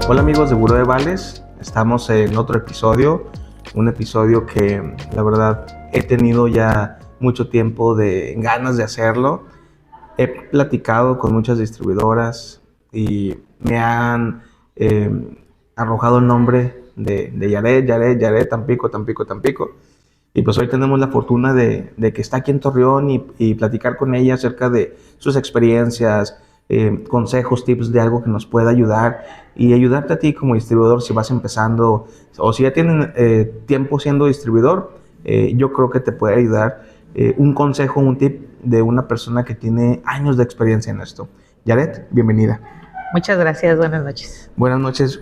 Hola amigos de Buró de Vales, estamos en otro episodio, un episodio que la verdad he tenido ya mucho tiempo de ganas de hacerlo. He platicado con muchas distribuidoras y me han arrojado el nombre de Yaret, Tampico. Y pues hoy tenemos la fortuna de que está aquí en Torreón y platicar con ella acerca de sus experiencias, consejos, tips de algo que nos pueda ayudar y ayudarte a ti como distribuidor si vas empezando o si ya tienen tiempo siendo distribuidor. Yo creo que te puede ayudar un consejo, un tip de una persona que tiene años de experiencia en esto. Yaret, bienvenida. Muchas gracias, buenas noches. Buenas noches.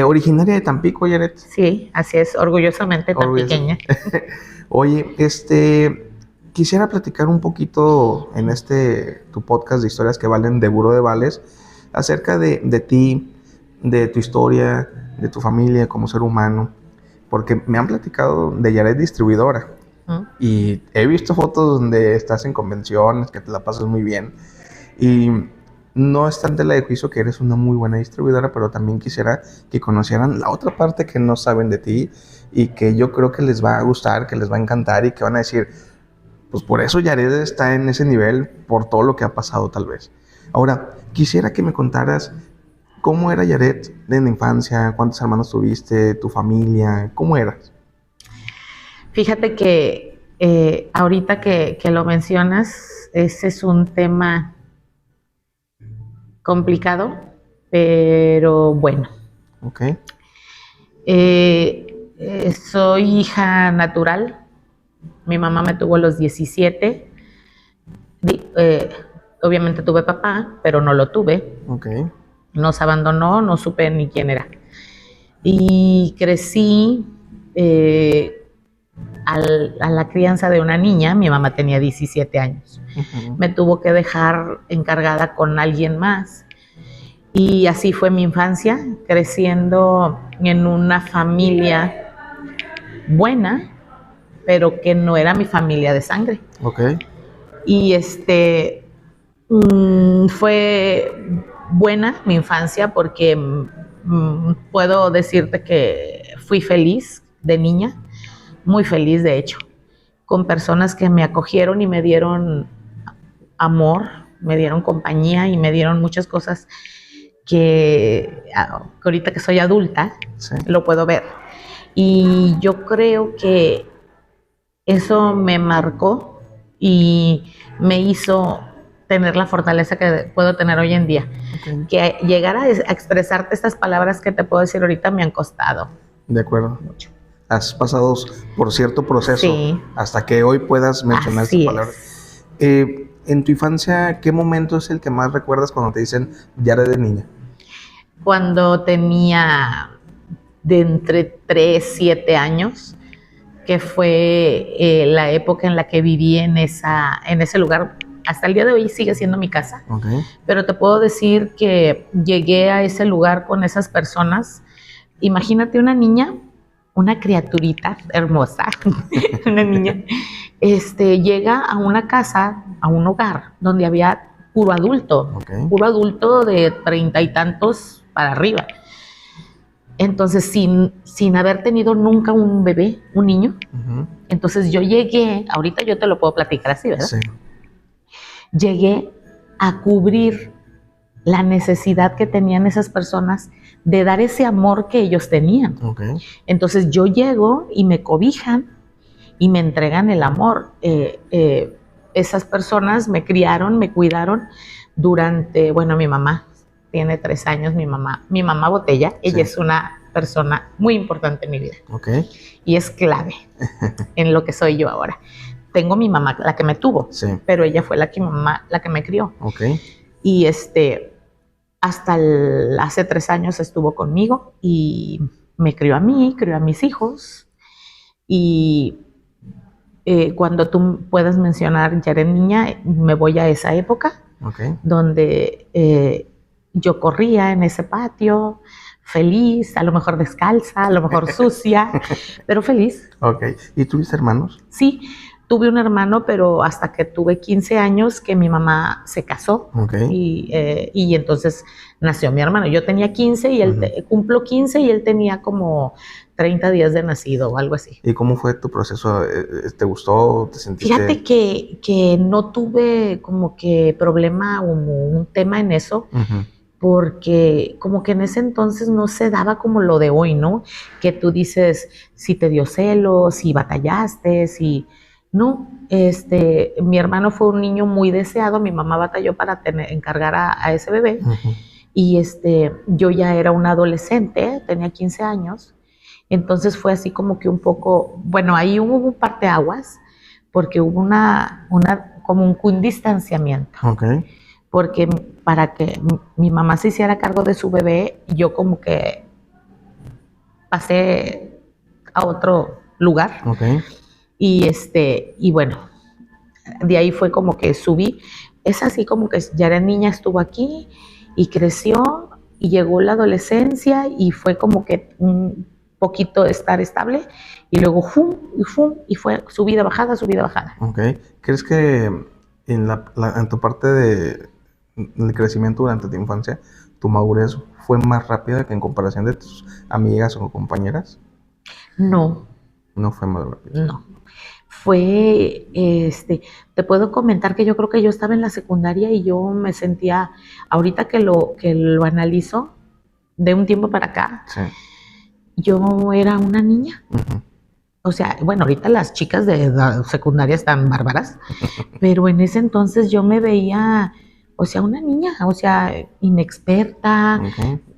¿Originaria de Tampico, Yaret? Sí, así es, orgullosamente tampiqueña. Oye, quisiera platicar un poquito en tu podcast de historias que valen de Buró de Vales acerca de ti, de tu historia, de tu familia como ser humano, porque me han platicado de Yaret distribuidora y he visto fotos donde estás en convenciones, que te la pasas muy bien y no es tan tela de juicio que eres una muy buena distribuidora, pero también quisiera que conocieran la otra parte que no saben de ti y que yo creo que les va a gustar, que les va a encantar y que van a decir, pues por eso Yaret está en ese nivel, por todo lo que ha pasado tal vez. Ahora, quisiera que me contaras cómo era Yaret en la infancia, cuántos hermanos tuviste, tu familia, cómo eras. Fíjate que ahorita que lo mencionas, ese es un tema complicado, pero bueno. Ok. Soy hija natural. Mi mamá me tuvo a los 17. Obviamente tuve papá, pero no lo tuve. Ok. Nos abandonó, no supe ni quién era. Y crecí a la crianza de una niña. Mi mamá tenía 17 años. Me tuvo que dejar encargada con alguien más. Y así fue mi infancia, creciendo en una familia buena, pero que no era mi familia de sangre. Ok. Y fue buena mi infancia porque puedo decirte que fui feliz de niña, muy feliz de hecho, con personas que me acogieron y me dieron amor, me dieron compañía y me dieron muchas cosas que ahorita que soy adulta, sí, lo puedo ver. Y yo creo que eso me marcó y me hizo tener la fortaleza que puedo tener hoy en día. Okay. Que llegar a expresarte estas palabras que te puedo decir ahorita me han costado. De acuerdo. Mucho. Has pasado por cierto proceso, sí, hasta que hoy puedas mencionar estas palabras. En tu infancia, ¿qué momento es el que más recuerdas cuando te dicen Yaret de niña? Cuando tenía de entre 3, 7 años, que fue la época en la que viví en ese lugar. Hasta el día de hoy sigue siendo mi casa. Okay. Pero te puedo decir que llegué a ese lugar con esas personas. Imagínate una niña, una criaturita hermosa, una niña, llega a una casa, a un hogar, donde había puro adulto, okay, puro adulto de 30 y tantos para arriba. Entonces, sin haber tenido nunca un bebé, un niño, entonces yo llegué, ahorita yo te lo puedo platicar así, ¿verdad? Sí. Llegué a cubrir la necesidad que tenían esas personas de dar ese amor que ellos tenían. Okay. Entonces yo llego y me cobijan y me entregan el amor. Esas personas me criaron, me cuidaron durante, bueno, mi mamá tiene 3 años, mi mamá Botella, ella sí, es una persona muy importante en mi vida. Okay. Y es clave en lo que soy yo ahora. Tengo mi mamá, la que me tuvo, sí, pero ella fue la que me crió. Okay. Y hasta hace 3 años estuvo conmigo y me crió a mí, crió a mis hijos. Y cuando tú puedas mencionar Yaret niña, me voy a esa época, okay, donde yo corría en ese patio, feliz, a lo mejor descalza, a lo mejor sucia, pero feliz. Ok. ¿Y tuviste hermanos? Sí, tuve un hermano, pero hasta que tuve 15 años que mi mamá se casó. Okay. Y entonces nació mi hermano. Yo tenía 15 y él cumplo 15 y él tenía como 30 días de nacido o algo así. ¿Y cómo fue tu proceso? ¿Te gustó? ¿Te sentiste? Fíjate que no tuve como que problema o un tema en eso. Porque como que en ese entonces no se daba como lo de hoy, ¿no? Que tú dices si te dio celos, si batallaste, si... No, mi hermano fue un niño muy deseado, mi mamá batalló para encargar a ese bebé, y yo ya era una adolescente, tenía 15 años, entonces fue así como que un poco, bueno, ahí hubo un parteaguas, porque hubo como un distanciamiento. Okay. Porque para que mi mamá se hiciera cargo de su bebé, yo como que pasé a otro lugar. Okay. Y bueno, de ahí fue como que subí. Es así como que ya era niña, estuvo aquí y creció y llegó la adolescencia y fue como que un poquito estar estable y luego y fue subida, bajada, subida, bajada. Okay. ¿Crees que en tu parte del crecimiento durante tu infancia, tu madurez fue más rápida que en comparación de tus amigas o compañeras? No. No fue más rápida. No. Fue, te puedo comentar que yo creo que yo estaba en la secundaria y yo me sentía, ahorita que lo analizo, de un tiempo para acá, sí. Yo era una niña. O sea, bueno, ahorita las chicas de la secundaria están bárbaras, pero en ese entonces yo me veía, o sea, una niña, o sea, inexperta,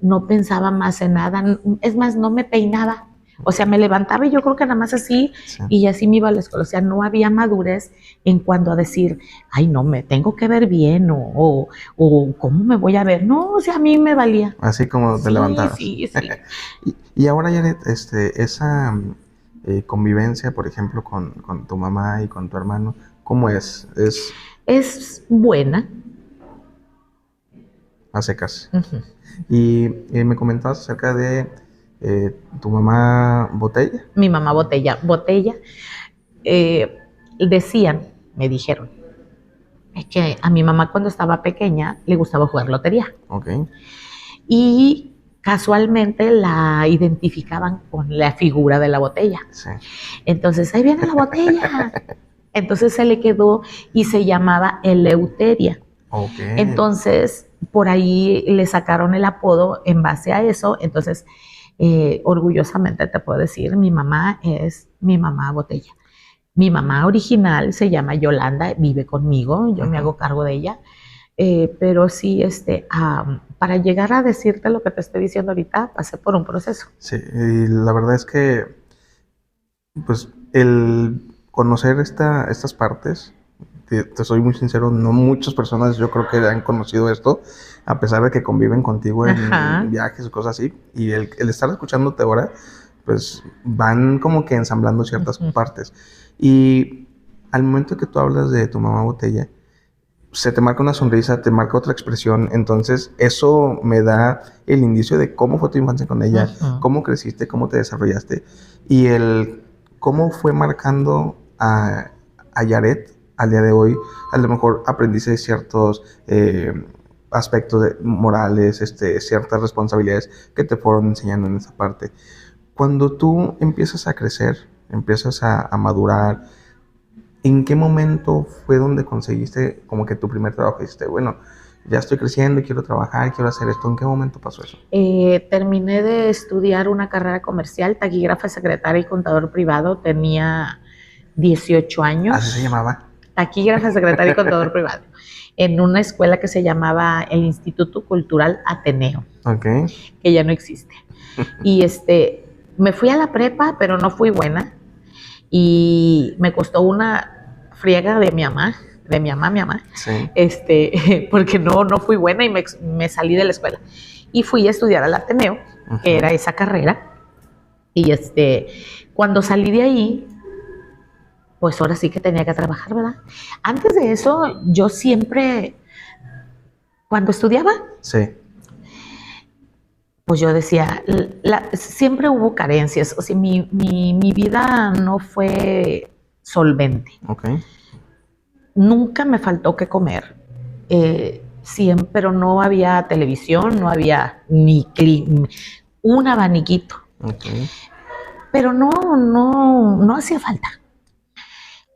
no pensaba más en nada, es más, no me peinaba. O sea, me levantaba y yo creo que nada más así, y así me iba a la escuela. O sea, no había madurez en cuanto a decir, ay, no, me tengo que ver bien, o cómo me voy a ver. No, o sea, a mí me valía. Así como te levantabas. Sí. y ahora, Janet, esa convivencia, por ejemplo, con tu mamá y con tu hermano, ¿cómo es? Es buena. A secas. Y me comentabas acerca de tu mamá Botella. Mi mamá Botella. Me dijeron, es que a mi mamá cuando estaba pequeña le gustaba jugar lotería. Okay. Y casualmente la identificaban con la figura de la botella. Sí. Entonces, ahí viene la botella. Entonces se le quedó y se llamaba Eleuteria. Okay. Entonces, por ahí le sacaron el apodo en base a eso. Entonces, orgullosamente te puedo decir, mi mamá es mi mamá Botella. Mi mamá original se llama Yolanda, vive conmigo, yo me hago cargo de ella. Pero sí, para llegar a decirte lo que te estoy diciendo ahorita, pasé por un proceso. Sí, y la verdad es que, pues, el conocer estas partes, te soy muy sincero, no muchas personas yo creo que han conocido esto, a pesar de que conviven contigo en viajes o cosas así, y el estar escuchándote ahora, pues, van como que ensamblando ciertas partes. Y al momento que tú hablas de tu mamá Botella, se te marca una sonrisa, te marca otra expresión, entonces eso me da el indicio de cómo fue tu infancia con ella, cómo creciste, cómo te desarrollaste, y el cómo fue marcando a Yaret al día de hoy. A lo mejor aprendiste ciertos aspectos morales, ciertas responsabilidades que te fueron enseñando en esa parte. Cuando tú empiezas a crecer, empiezas a madurar, ¿en qué momento fue donde conseguiste como que tu primer trabajo? Dijiste, bueno, ya estoy creciendo, quiero trabajar, quiero hacer esto. ¿En qué momento pasó eso? Terminé de estudiar una carrera comercial, taquígrafa, secretaria y contador privado. Tenía 18 años. ¿Así se llamaba? Taquígrafa, secretaria y contador privado. En una escuela que se llamaba el Instituto Cultural Ateneo. Okay. Que ya no existe. Y me fui a la prepa, pero no fui buena. Y me costó una friega de mi mamá, sí. Porque no fui buena y me salí de la escuela. Y fui a estudiar al Ateneo, que era esa carrera. Y cuando salí de ahí, pues ahora sí que tenía que trabajar, ¿verdad? Antes de eso, yo siempre, cuando estudiaba, sí, pues yo decía, siempre hubo carencias. O sea, mi vida no fue solvente. Ok. Nunca me faltó que comer. Siempre, pero no había televisión, no había ni un abaniquito. Ok. Pero no hacía falta.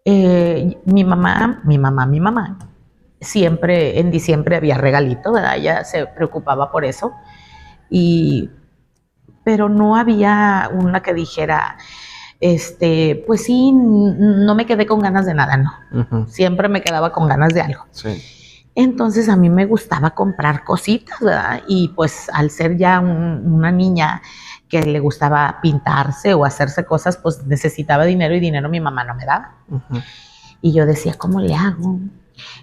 Mi mamá, siempre en diciembre había regalito, ¿verdad? Ella se preocupaba por eso. Pero no había una que dijera, pues sí, no me quedé con ganas de nada, no. Ujú. Siempre me quedaba con ganas de algo. Sí. Entonces a mí me gustaba comprar cositas, ¿verdad? Y pues al ser ya una niña que le gustaba pintarse o hacerse cosas, pues necesitaba dinero y dinero mi mamá no me daba. Ujú. Y yo decía, ¿cómo le hago?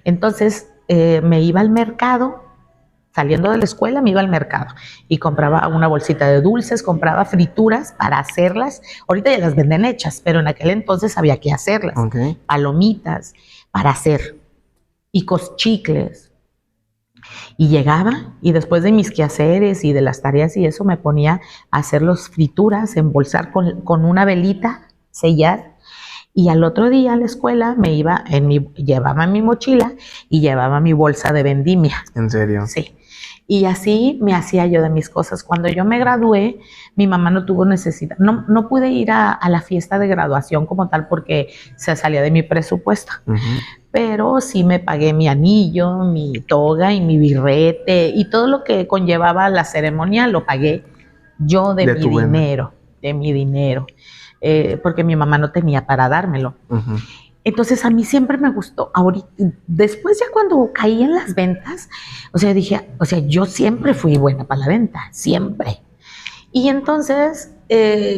Entonces me iba al mercado, saliendo de la escuela me iba al mercado y compraba una bolsita de dulces, compraba frituras para hacerlas. Ahorita ya las venden hechas, pero en aquel entonces había que hacerlas. Ok. Palomitas para hacer y chicles. Y llegaba y después de mis quehaceres y de las tareas y eso me ponía a hacer las frituras, embolsar con una velita, sellar. Y al otro día a la escuela me iba, llevaba mi mochila y llevaba mi bolsa de vendimia. ¿En serio? Sí. Y así me hacía yo de mis cosas. Cuando yo me gradué, mi mamá no tuvo necesidad. No pude ir a la fiesta de graduación como tal porque se salía de mi presupuesto. Ujú. Pero sí me pagué mi anillo, mi toga y mi birrete y todo lo que conllevaba la ceremonia lo pagué yo de mi dinero, porque mi mamá no tenía para dármelo. Ujú. Entonces a mí siempre me gustó. Ahorita, después ya cuando caí en las ventas, dije, yo siempre fui buena para la venta, siempre. Y entonces,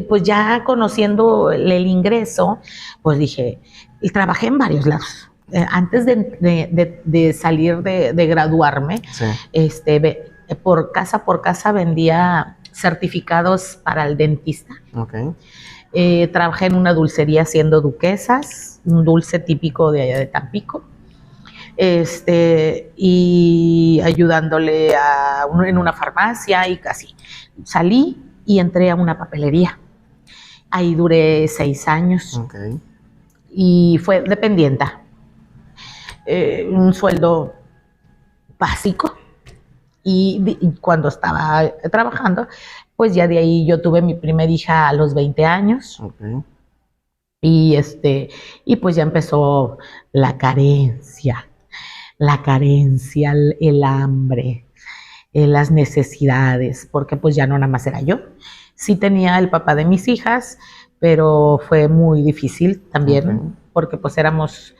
pues ya conociendo el ingreso, pues dije, y trabajé en varios lados. Antes de salir de graduarme, Sí. por casa vendía certificados para el dentista. Ok. Trabajé en una dulcería haciendo duquesas, un dulce típico de allá de Tampico, y ayudándole en una farmacia y casi. Salí y entré a una papelería. Ahí duré 6 años. Ok. Y fue dependienta. Un sueldo básico. Y cuando estaba trabajando, pues ya de ahí yo tuve mi primera hija a los 20 años. Ok. Y pues ya empezó la carencia, el hambre, las necesidades, porque pues ya no nada más era yo. Sí tenía el papá de mis hijas, pero fue muy difícil también, porque pues éramos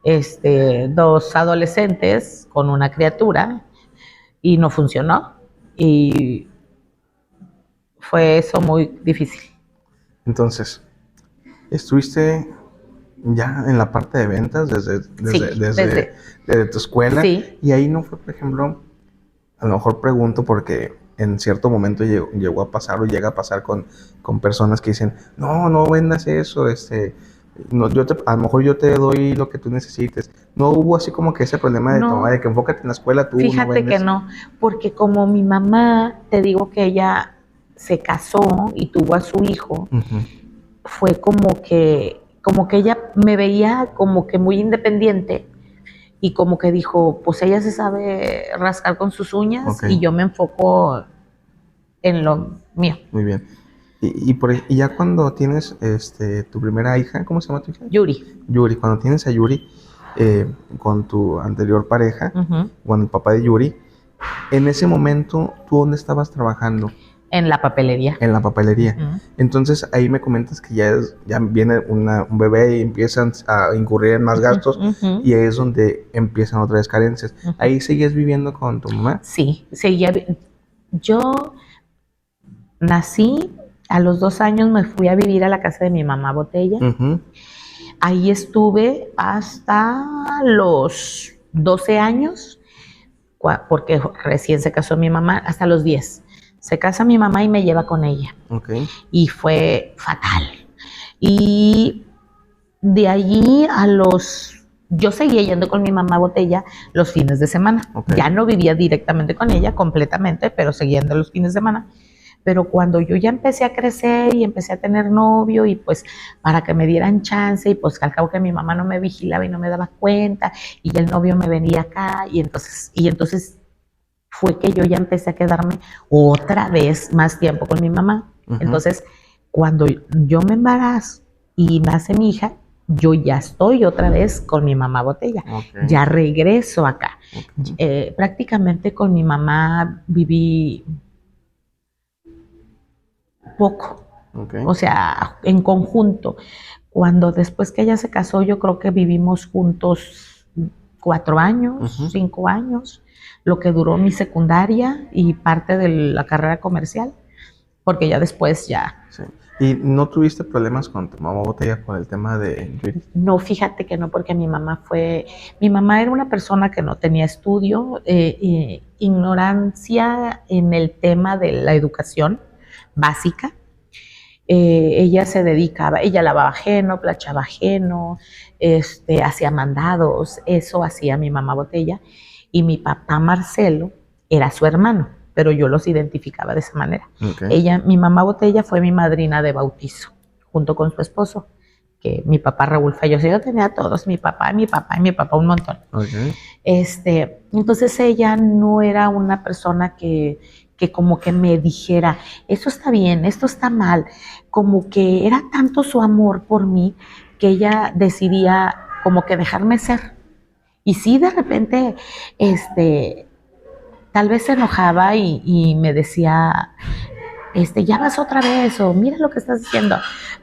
2 adolescentes con una criatura y no funcionó. Y fue eso muy difícil. Entonces, ¿estuviste ya en la parte de ventas desde tu escuela? Sí. Y ahí no fue, por ejemplo, a lo mejor pregunto porque en cierto momento llegó a pasar o llega a pasar con personas que dicen, no vendas eso, no, a lo mejor yo te doy lo que tú necesites. No hubo así como que ese problema de que enfócate en la escuela, tú Fíjate no vendes. que no, porque como mi mamá, te digo que ella se casó y tuvo a su hijo, fue como que ella me veía como que muy independiente y como que dijo, pues ella se sabe rascar con sus uñas y yo me enfoco en lo mío. Muy bien. Y ya cuando tienes tu primera hija, ¿cómo se llama tu hija? Yuri, cuando tienes a Yuri con tu anterior pareja, con el papá de Yuri, en ese momento, ¿tú dónde estabas trabajando? En la papelería. En la papelería. Entonces ahí me comentas que ya viene un bebé y empiezan a incurrir en más gastos y ahí es donde empiezan otra vez carencias. ¿Ahí seguías viviendo con tu mamá? Sí, seguía. Yo nací, a los 2 años me fui a vivir a la casa de mi mamá Botella. Ahí estuve hasta los 12 años, porque recién se casó mi mamá, hasta los 10. Se casa mi mamá y me lleva con ella. Y fue fatal. Y de allí yo seguía yendo con mi mamá Botella los fines de semana. Ya no vivía directamente con ella completamente, pero seguía yendo los fines de semana. Pero cuando yo ya empecé a crecer y empecé a tener novio y pues para que me dieran chance y pues al cabo que mi mamá no me vigilaba y no me daba cuenta y el novio me venía acá y entonces fue que yo ya empecé a quedarme otra vez más tiempo con mi mamá. Uh-huh. Entonces, cuando yo me embarazo y nace mi hija, yo ya estoy otra vez con mi mamá botella. Okay. Ya regreso acá. Okay. Prácticamente con mi mamá viví poco. Okay. O sea, en conjunto. Cuando después que ella se casó, yo creo que vivimos juntos 4 años, uh-huh. 5 años, lo que duró mi secundaria y parte de la carrera comercial, porque ya después ya... Sí. ¿Y no tuviste problemas con tu mamá botella con el tema de Yuri? No, fíjate que no, porque mi mamá era una persona que no tenía estudio, ignorancia en el tema de la educación básica. Ella se dedicaba, ella lavaba ajeno, planchaba ajeno, hacía mandados, eso hacía mi mamá botella, y mi papá Marcelo era su hermano, pero yo los identificaba de esa manera. Okay. Mi mamá botella fue mi madrina de bautizo, junto con su esposo, que mi papá Raúl falleció. Yo tenía a todos, mi papá, un montón. Okay. Entonces ella no era una persona que como que me dijera, eso está bien, esto está mal, como que era tanto su amor por mí que ella decidía como que dejarme ser. Y sí, de repente, tal vez se enojaba y me decía, ya vas otra vez, o mira lo que estás diciendo,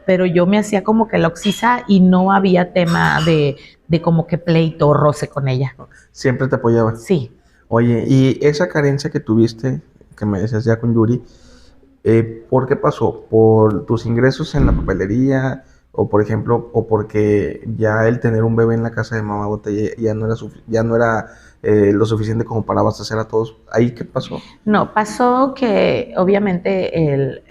pero yo me hacía como que la oxisa y no había tema de como que pleito o roce con ella. ¿Siempre te apoyaba? Sí. Oye, y esa carencia que tuviste, que me decías ya con Yuri, ¿por qué pasó? ¿Por tus ingresos en la papelería? O por ejemplo, o porque ya el tener un bebé en la casa de mamá botella ya no era lo suficiente como para abastecer a todos. ¿Ahí qué pasó? No, pasó que obviamente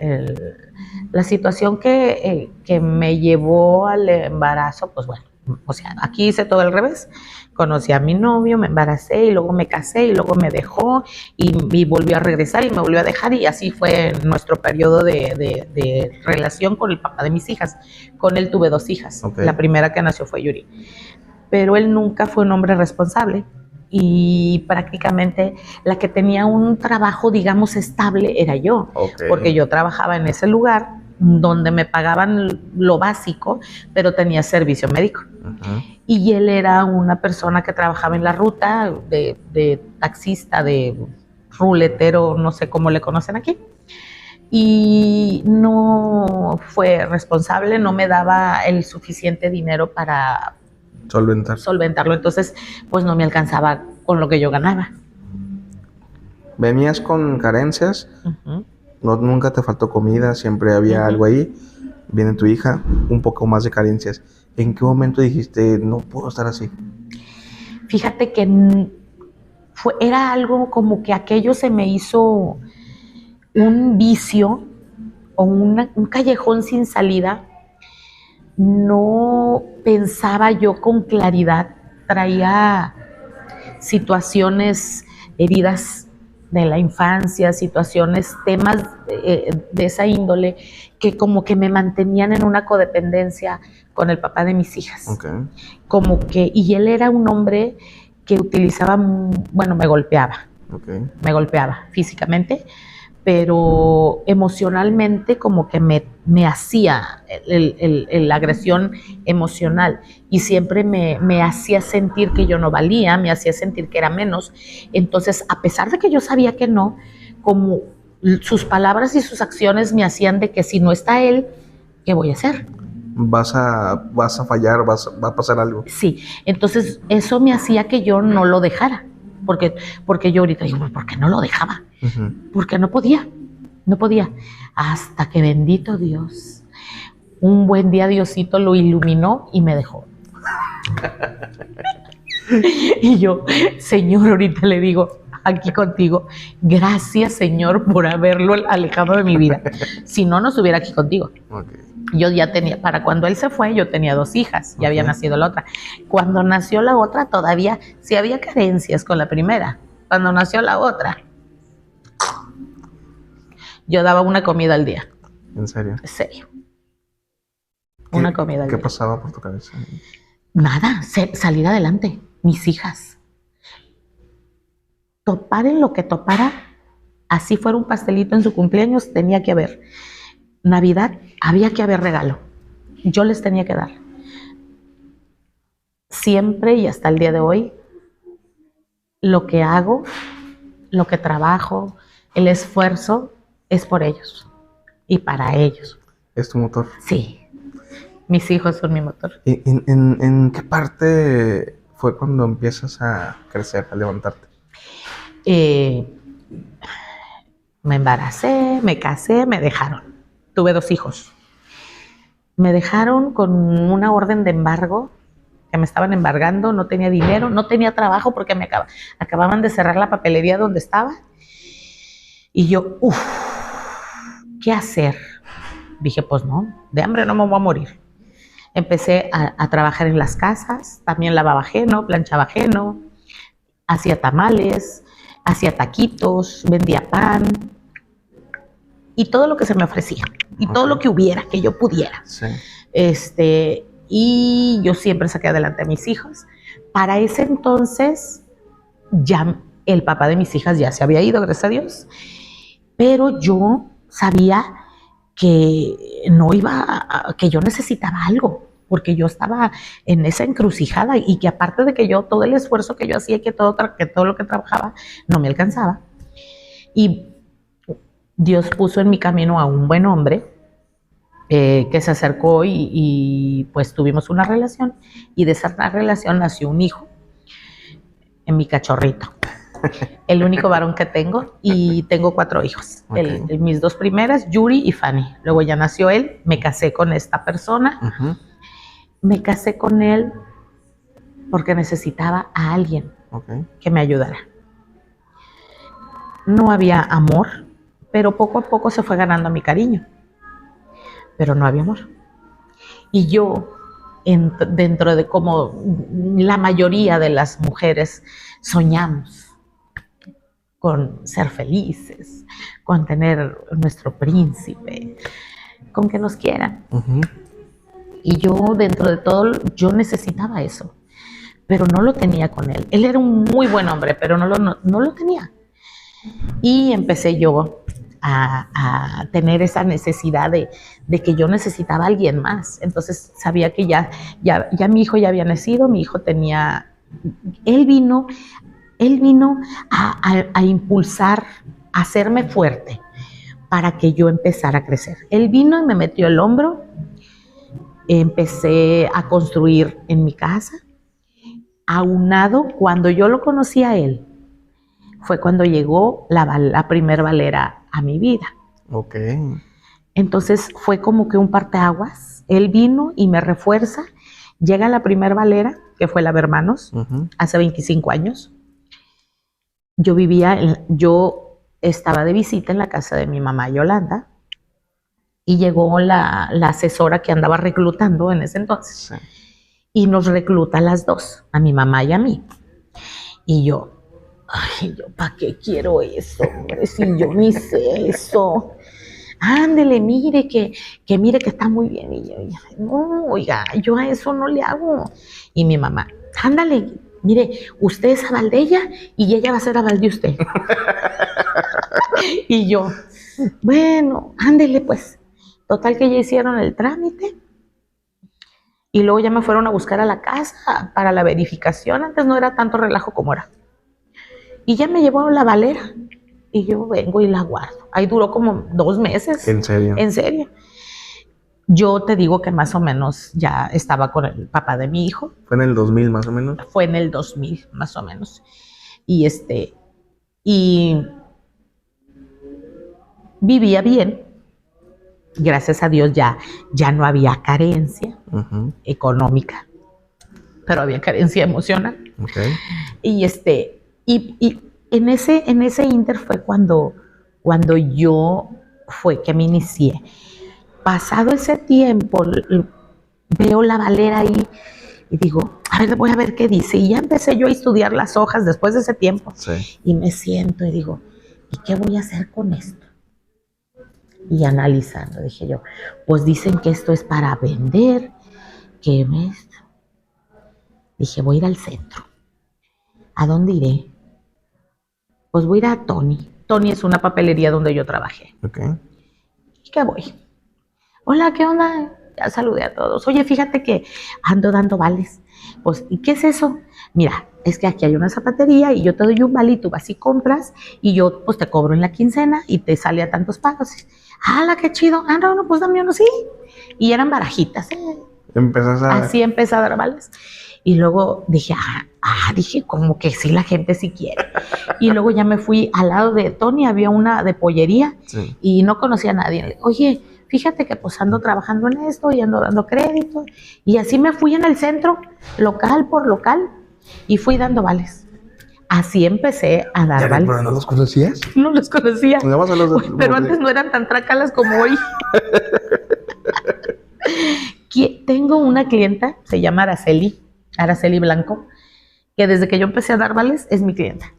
la situación que me llevó al embarazo, pues bueno, o sea, aquí hice todo al revés. Conocí a mi novio, me embaracé y luego me casé y luego me dejó y volvió a regresar y me volvió a dejar, y así fue nuestro periodo de relación con el papá de mis hijas. Con él tuve 2 hijas. Okay. La primera que nació fue Yuri. Pero él nunca fue un hombre responsable y prácticamente la que tenía un trabajo, digamos, estable era yo. Okay. Porque yo trabajaba en ese lugar donde me pagaban lo básico, pero tenía servicio médico. Uh-huh. Y él era una persona que trabajaba en la ruta, de taxista, de ruletero, no sé cómo le conocen aquí. Y no fue responsable, no me daba el suficiente dinero para solventarlo. Entonces, pues no me alcanzaba con lo que yo ganaba. ¿Venías con carencias? Uh-huh. Nunca te faltó comida, siempre había uh-huh. algo ahí. Viene tu hija, un poco más de carencias. ¿En qué momento dijiste, no puedo estar así? Fíjate que era algo como que aquello se me hizo un vicio o un callejón sin salida. No pensaba yo con claridad, traía situaciones, heridas de la infancia, situaciones, temas de esa índole que como que me mantenían en una codependencia con el papá de mis hijas. Okay. Como que, y él era un hombre que utilizaba, bueno, me golpeaba. Okay. Me golpeaba físicamente, pero emocionalmente como que me hacía la agresión emocional y siempre me hacía sentir que yo no valía, me hacía sentir que era menos. Entonces, a pesar de que yo sabía que no, como sus palabras y sus acciones me hacían de que si no está él, ¿qué voy a hacer? Vas a fallar, va a pasar algo. Sí, entonces eso me hacía que yo no lo dejara. Porque yo ahorita digo, ¿por qué no lo dejaba? Uh-huh. Porque no podía. Hasta que bendito Dios, un buen día Diosito lo iluminó y me dejó. Y yo, Señor, ahorita le digo, aquí contigo, gracias Señor por haberlo alejado de mi vida. Si no, no estuviera aquí contigo. Okay. Yo ya tenía, para cuando él se fue, yo tenía 2 hijas, ya había nacido la otra. Cuando nació la otra, todavía sí había carencias con la primera. Cuando nació la otra, Yo daba una comida al día. ¿En serio? En serio. Una comida al día. ¿Qué pasaba por tu cabeza? Nada, salir adelante. Mis hijas. Topar en lo que topara, así fuera un pastelito en su cumpleaños, tenía que haber. Navidad, había que haber regalo. Yo les tenía que dar. Siempre y hasta el día de hoy, lo que hago, lo que trabajo, el esfuerzo es por ellos y para ellos. ¿Es tu motor? Sí, mis hijos son mi motor. ¿En qué parte fue cuando empiezas a crecer, a levantarte? Me embaracé, me casé, me dejaron. Tuve 2 hijos. Me dejaron con una orden de embargo, que me estaban embargando, no tenía dinero, no tenía trabajo porque me acababan de cerrar la papelería donde estaba. Y yo, ¿qué hacer? Dije, pues no, de hambre no me voy a morir. Empecé a trabajar en las casas, también lavaba ajeno, planchaba ajeno, hacía tamales, hacía taquitos, vendía pan y todo lo que se me ofrecía y todo lo que hubiera, que yo pudiera. Sí. Y yo siempre saqué adelante a mis hijos. Para ese entonces ya el papá de mis hijas ya se había ido, gracias a Dios, pero yo sabía que no iba, que yo necesitaba algo, porque yo estaba en esa encrucijada y que aparte de que yo, todo el esfuerzo que yo hacía, que todo lo que trabajaba, no me alcanzaba. Y Dios puso en mi camino a un buen hombre que se acercó y pues tuvimos una relación, y de esa relación nació un hijo, en mi cachorrito. El único varón que tengo, y tengo 4 hijos. Okay. Mis 2 primeras, Yuri y Fanny. Luego ya nació él, me casé con esta persona. Me casé con él porque necesitaba a alguien que me ayudara. No había amor, pero poco a poco se fue ganando mi cariño. Pero no había amor. Y yo, dentro de como la mayoría de las mujeres, soñamos con ser felices, con tener nuestro príncipe, con que nos quieran. Y yo, dentro de todo, yo necesitaba eso, pero no lo tenía con él. Él era un muy buen hombre, pero no lo tenía. Y empecé yo a tener esa necesidad de que yo necesitaba a alguien más. Entonces sabía que ya mi hijo ya había nacido, mi hijo tenía... Él vino a impulsar, a hacerme fuerte para que yo empezara a crecer. Él vino y me metió el hombro, empecé a construir en mi casa. Aunado, cuando yo lo conocí a él, fue cuando llegó la primer valera a mi vida. Entonces fue como que un parteaguas. Él vino y me refuerza. Llega la primer valera, que fue la de Hermanos, hace 25 años. Yo estaba de visita en la casa de mi mamá Yolanda, y llegó la asesora que andaba reclutando en ese entonces, y nos recluta a las 2, a mi mamá y a mí. Y yo, ¿para qué quiero eso, hombre? Si yo ni sé eso. Ándele, mire que está muy bien. Y yo, no, oiga, yo a eso no le hago. Y mi mamá, ándale, mire, usted es aval de ella y ella va a ser aval de usted. Y yo, bueno, ándele pues. Total que ya hicieron el trámite. Y luego ya me fueron a buscar a la casa para la verificación. Antes no era tanto relajo como ahora. Y ya me llevaron la valera. Y yo vengo y la guardo. Ahí duró como 2 meses. ¿En serio? En serio. Yo te digo que más o menos ya estaba con el papá de mi hijo. ¿Fue en el 2000 más o menos? Fue en el 2000 más o menos. Y vivía bien. Gracias a Dios ya no había carencia económica, pero había carencia emocional. Y en ese inter fue cuando yo fue que me inicié. Pasado ese tiempo, veo la valera ahí y digo, a ver, voy a ver qué dice. Y ya empecé yo a estudiar las hojas después de ese tiempo. Y me siento y digo, ¿y qué voy a hacer con esto? Y analizando, dije yo, pues dicen que esto es para vender. ¿Qué ves? Dije, voy a ir al centro. ¿A dónde iré? Pues voy a ir a Tony. Tony es una papelería donde yo trabajé. Ok. ¿Y qué voy? Hola, ¿qué onda? Ya saludé a todos. Oye, fíjate que ando dando vales. Pues, ¿y qué es eso? Mira, es que aquí hay una zapatería y yo te doy un vale y tú vas y compras y yo pues te cobro en la quincena y te sale a tantos pagos. ¡Hala, qué chido! Ah, no, pues dame uno, sí. Y eran barajitas, ¿eh? Empezás a... Así empecé a dar vales. Y luego dije, dije, como que sí, la gente sí quiere. Y luego ya me fui al lado de Tony, había una de pollería Sí. y no conocía a nadie. Oye, fíjate que pues ando trabajando en esto y ando dando crédito. Y así me fui en el centro, local por local, y fui dando vales. Así empecé a dar vales. ¿Pero no los conocías? No los conocía. Vamos a los... Pero antes no eran tan trácalas como hoy. Tengo una clienta, se llama Araceli Blanco, que desde que yo empecé a dar vales es mi clienta.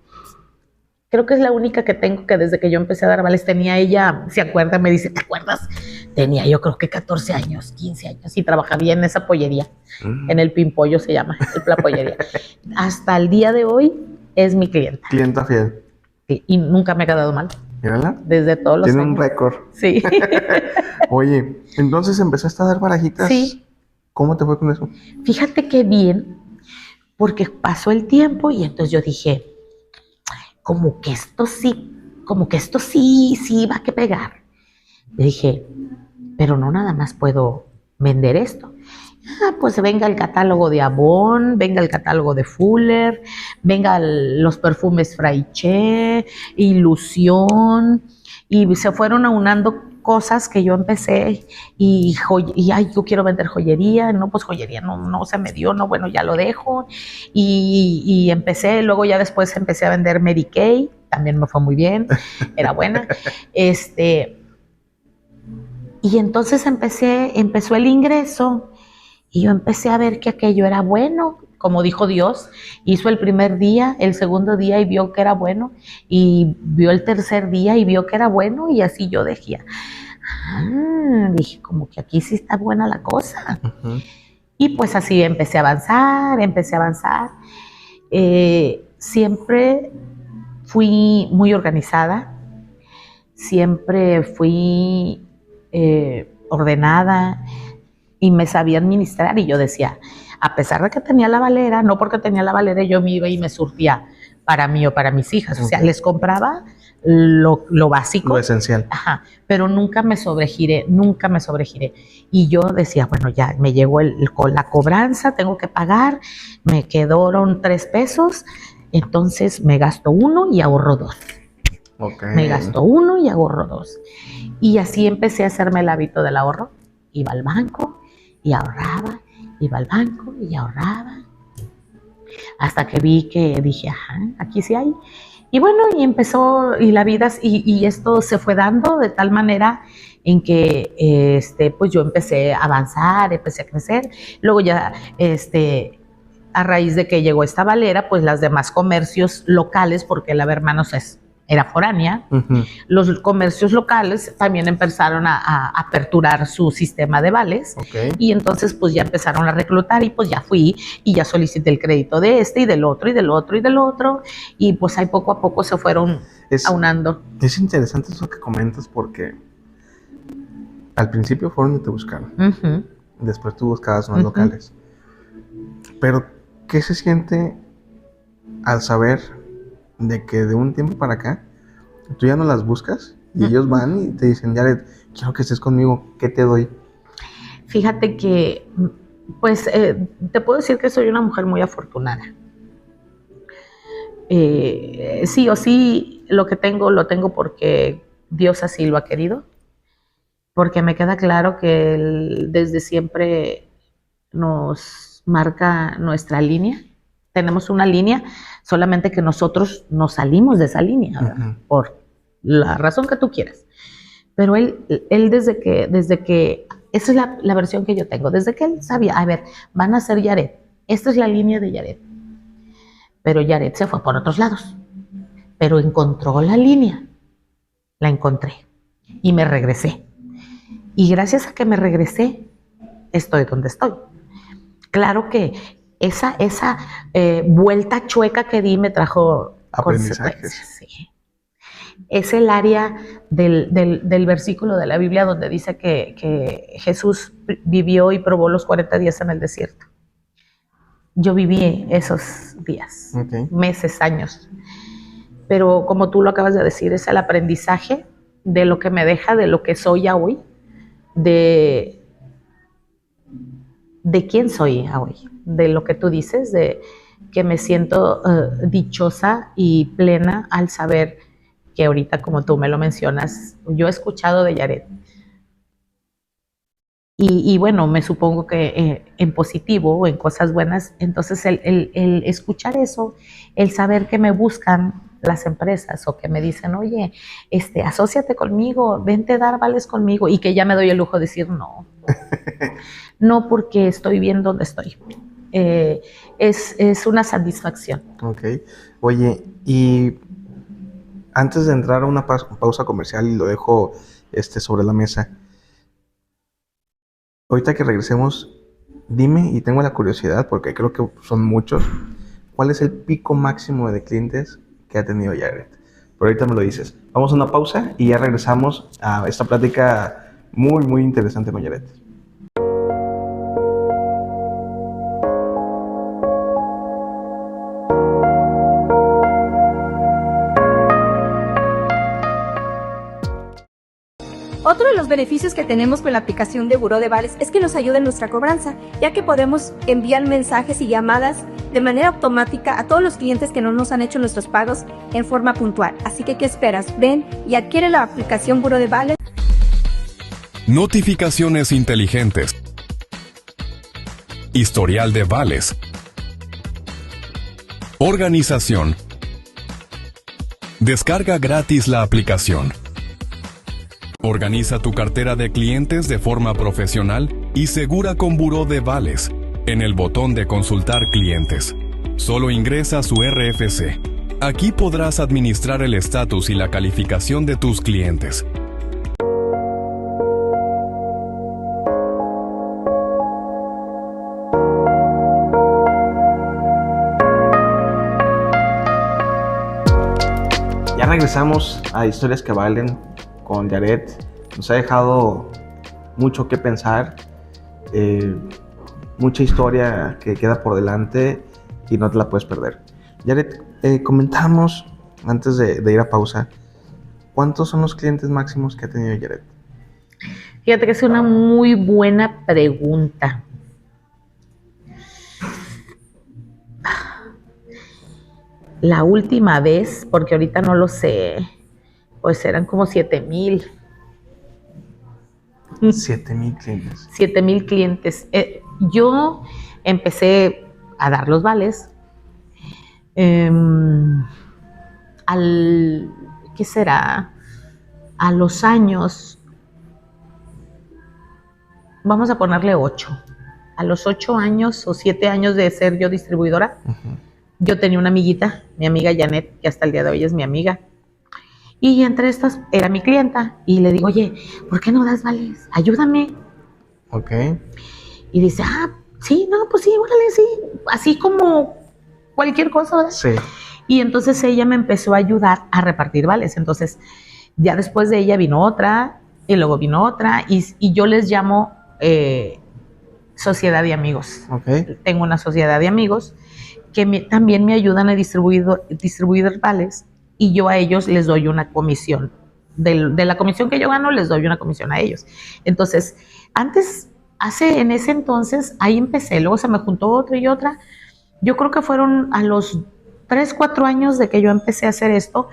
Creo que es la única que tengo que desde que yo empecé a dar vales tenía ella, se acuerda, me dice, ¿te acuerdas? Tenía yo creo que 14 años, 15 años y trabajaba en esa pollería, en el Pimpollo se llama, la pollería. Hasta el día de hoy es mi clienta. Clienta fiel. Y nunca me ha quedado mal. ¿Mírala? Desde todos los Tiene años. un récord. Sí. Oye, entonces empezaste a dar barajitas. Sí. ¿Cómo te fue con eso? Fíjate qué bien, porque pasó el tiempo y entonces yo dije, como que esto sí va a que pegar. Y dije, pero no nada más puedo vender esto. Pues venga el catálogo de Avon, venga el catálogo de Fuller, venga los perfumes Fraiche, Ilusión, y se fueron aunando cosas que yo empecé y yo quiero vender joyería, no, pues joyería no se me dio, no, bueno, ya lo dejo, y empecé, luego ya después empecé a vender Mary Kay, también me fue muy bien, era buena, y entonces empezó el ingreso, y yo empecé a ver que aquello era bueno, como dijo Dios, hizo el primer día, el segundo día y vio que era bueno, y vio el tercer día y vio que era bueno, y así yo dije, dije, como que aquí sí está buena la cosa. Uh-huh. Y pues así empecé a avanzar. Siempre fui muy organizada, siempre fui ordenada, y me sabía administrar y yo decía, a pesar de que tenía la valera, no porque tenía la valera yo me iba y me surtía para mí o para mis hijas, o sea, les compraba lo básico. Lo esencial. Ajá, pero nunca me sobregiré. Y yo decía, bueno, ya me llegó la cobranza, tengo que pagar, me quedaron 3 pesos, entonces me gasto 1 y ahorro 2. Okay. Me gasto 1 y ahorro 2. Y así empecé a hacerme el hábito del ahorro. Iba al banco y ahorraba, iba al banco y ahorraba, hasta que vi que dije, aquí sí hay. Y bueno, y empezó, y la vida, y esto se fue dando de tal manera en que, pues yo empecé a avanzar, empecé a crecer, luego ya, a raíz de que llegó esta valera, pues las demás comercios locales, porque el Hermanos era foránea, uh-huh. Los comercios locales también empezaron a aperturar su sistema de vales, okay. Y entonces pues ya empezaron a reclutar y pues ya fui y ya solicité el crédito de y del otro y del otro y del otro y pues ahí poco a poco se fueron aunando. Es interesante eso que comentas porque al principio fueron y te buscaron, uh-huh. Después tú buscabas unos uh-huh. locales, pero ¿qué se siente al saber de que de un tiempo para acá tú ya no las buscas y ellos van y te dicen, Yaret, quiero que estés conmigo, ¿qué te doy? Fíjate que, pues, te puedo decir que soy una mujer muy afortunada. Sí o sí, lo que tengo, lo tengo porque Dios así lo ha querido, porque me queda claro que Él desde siempre nos marca nuestra línea. Tenemos una línea, solamente que nosotros nos salimos de esa línea, uh-huh. Por la razón que tú quieras. Pero él desde que esa es la versión que yo tengo, desde que él sabía, a ver, van a ser Yaret, esta es la línea de Yaret. Pero Yaret se fue por otros lados, pero encontró la línea, la encontré. y me regresé. Y gracias a que me regresé, estoy donde estoy. Claro que esa vuelta chueca que di me trajo consecuencias. Sí. Es el área del versículo de la Biblia donde dice que Jesús vivió y probó los 40 días en el desierto. Yo viví esos días, meses, años. Pero como tú lo acabas de decir, es el aprendizaje de lo que me deja, de lo que soy a hoy, de quién soy a hoy, de lo que tú dices, de que me siento dichosa y plena al saber que ahorita, como tú me lo mencionas, yo he escuchado de Yaret. Y bueno, me supongo que en positivo o en cosas buenas, entonces el escuchar eso, el saber que me buscan las empresas o que me dicen, oye, asóciate conmigo, vente a dar vales conmigo, y que ya me doy el lujo de decir no, no, porque estoy bien donde estoy. Es una satisfacción. Ok. Oye, y antes de entrar a una pausa comercial, y lo dejo sobre la mesa, ahorita que regresemos, dime, y tengo la curiosidad, porque creo que son muchos, ¿cuál es el pico máximo de clientes que ha tenido Yaret? Pero ahorita me lo dices. Vamos a una pausa y ya regresamos a esta plática muy, muy interesante con Yaret. Otro de los beneficios que tenemos con la aplicación de Buró de Vales es que nos ayuda en nuestra cobranza, ya que podemos enviar mensajes y llamadas de manera automática a todos los clientes que no nos han hecho nuestros pagos en forma puntual. Así que, ¿qué esperas? Ven y adquiere la aplicación Buró de Vales. Notificaciones inteligentes. Historial de vales. Organización. Descarga gratis la aplicación. Organiza tu cartera de clientes de forma profesional y segura con Buró de Vales. En el botón de consultar clientes, solo ingresa su RFC. Aquí podrás administrar el estatus y la calificación de tus clientes. Ya regresamos a Historias que Valen con Yaret. Nos ha dejado mucho que pensar, mucha historia que queda por delante y no te la puedes perder. Yaret, comentamos antes de ir a pausa, ¿cuántos son los clientes máximos que ha tenido Yaret? Fíjate que es una muy buena pregunta. La última vez, porque ahorita no lo sé, pues eran como 7,000. 7,000 clientes. 7,000 clientes. Yo empecé a dar los vales ¿qué será? A los años, vamos a ponerle 8. A los 8 años o 7 años de ser yo distribuidora, yo tenía una amiguita, mi amiga Janet, que hasta el día de hoy es mi amiga. Y entre estas era mi clienta. Y le digo, oye, ¿por qué no das vales? Ayúdame. Ok. Y dice, sí, no, pues sí, órale, sí. Así como cualquier cosa, ¿verdad? Sí. Y entonces ella me empezó a ayudar a repartir vales. Entonces, ya después de ella vino otra, y luego vino otra, y yo les llamo sociedad de amigos. Okay. Tengo una sociedad de amigos que también me ayudan a distribuir vales, y yo a ellos les doy una comisión. De la comisión que yo gano, les doy una comisión a ellos. Entonces, en ese entonces, ahí empecé. Luego se me juntó otra y otra. Yo creo que fueron a los 3, 4 años de que yo empecé a hacer esto,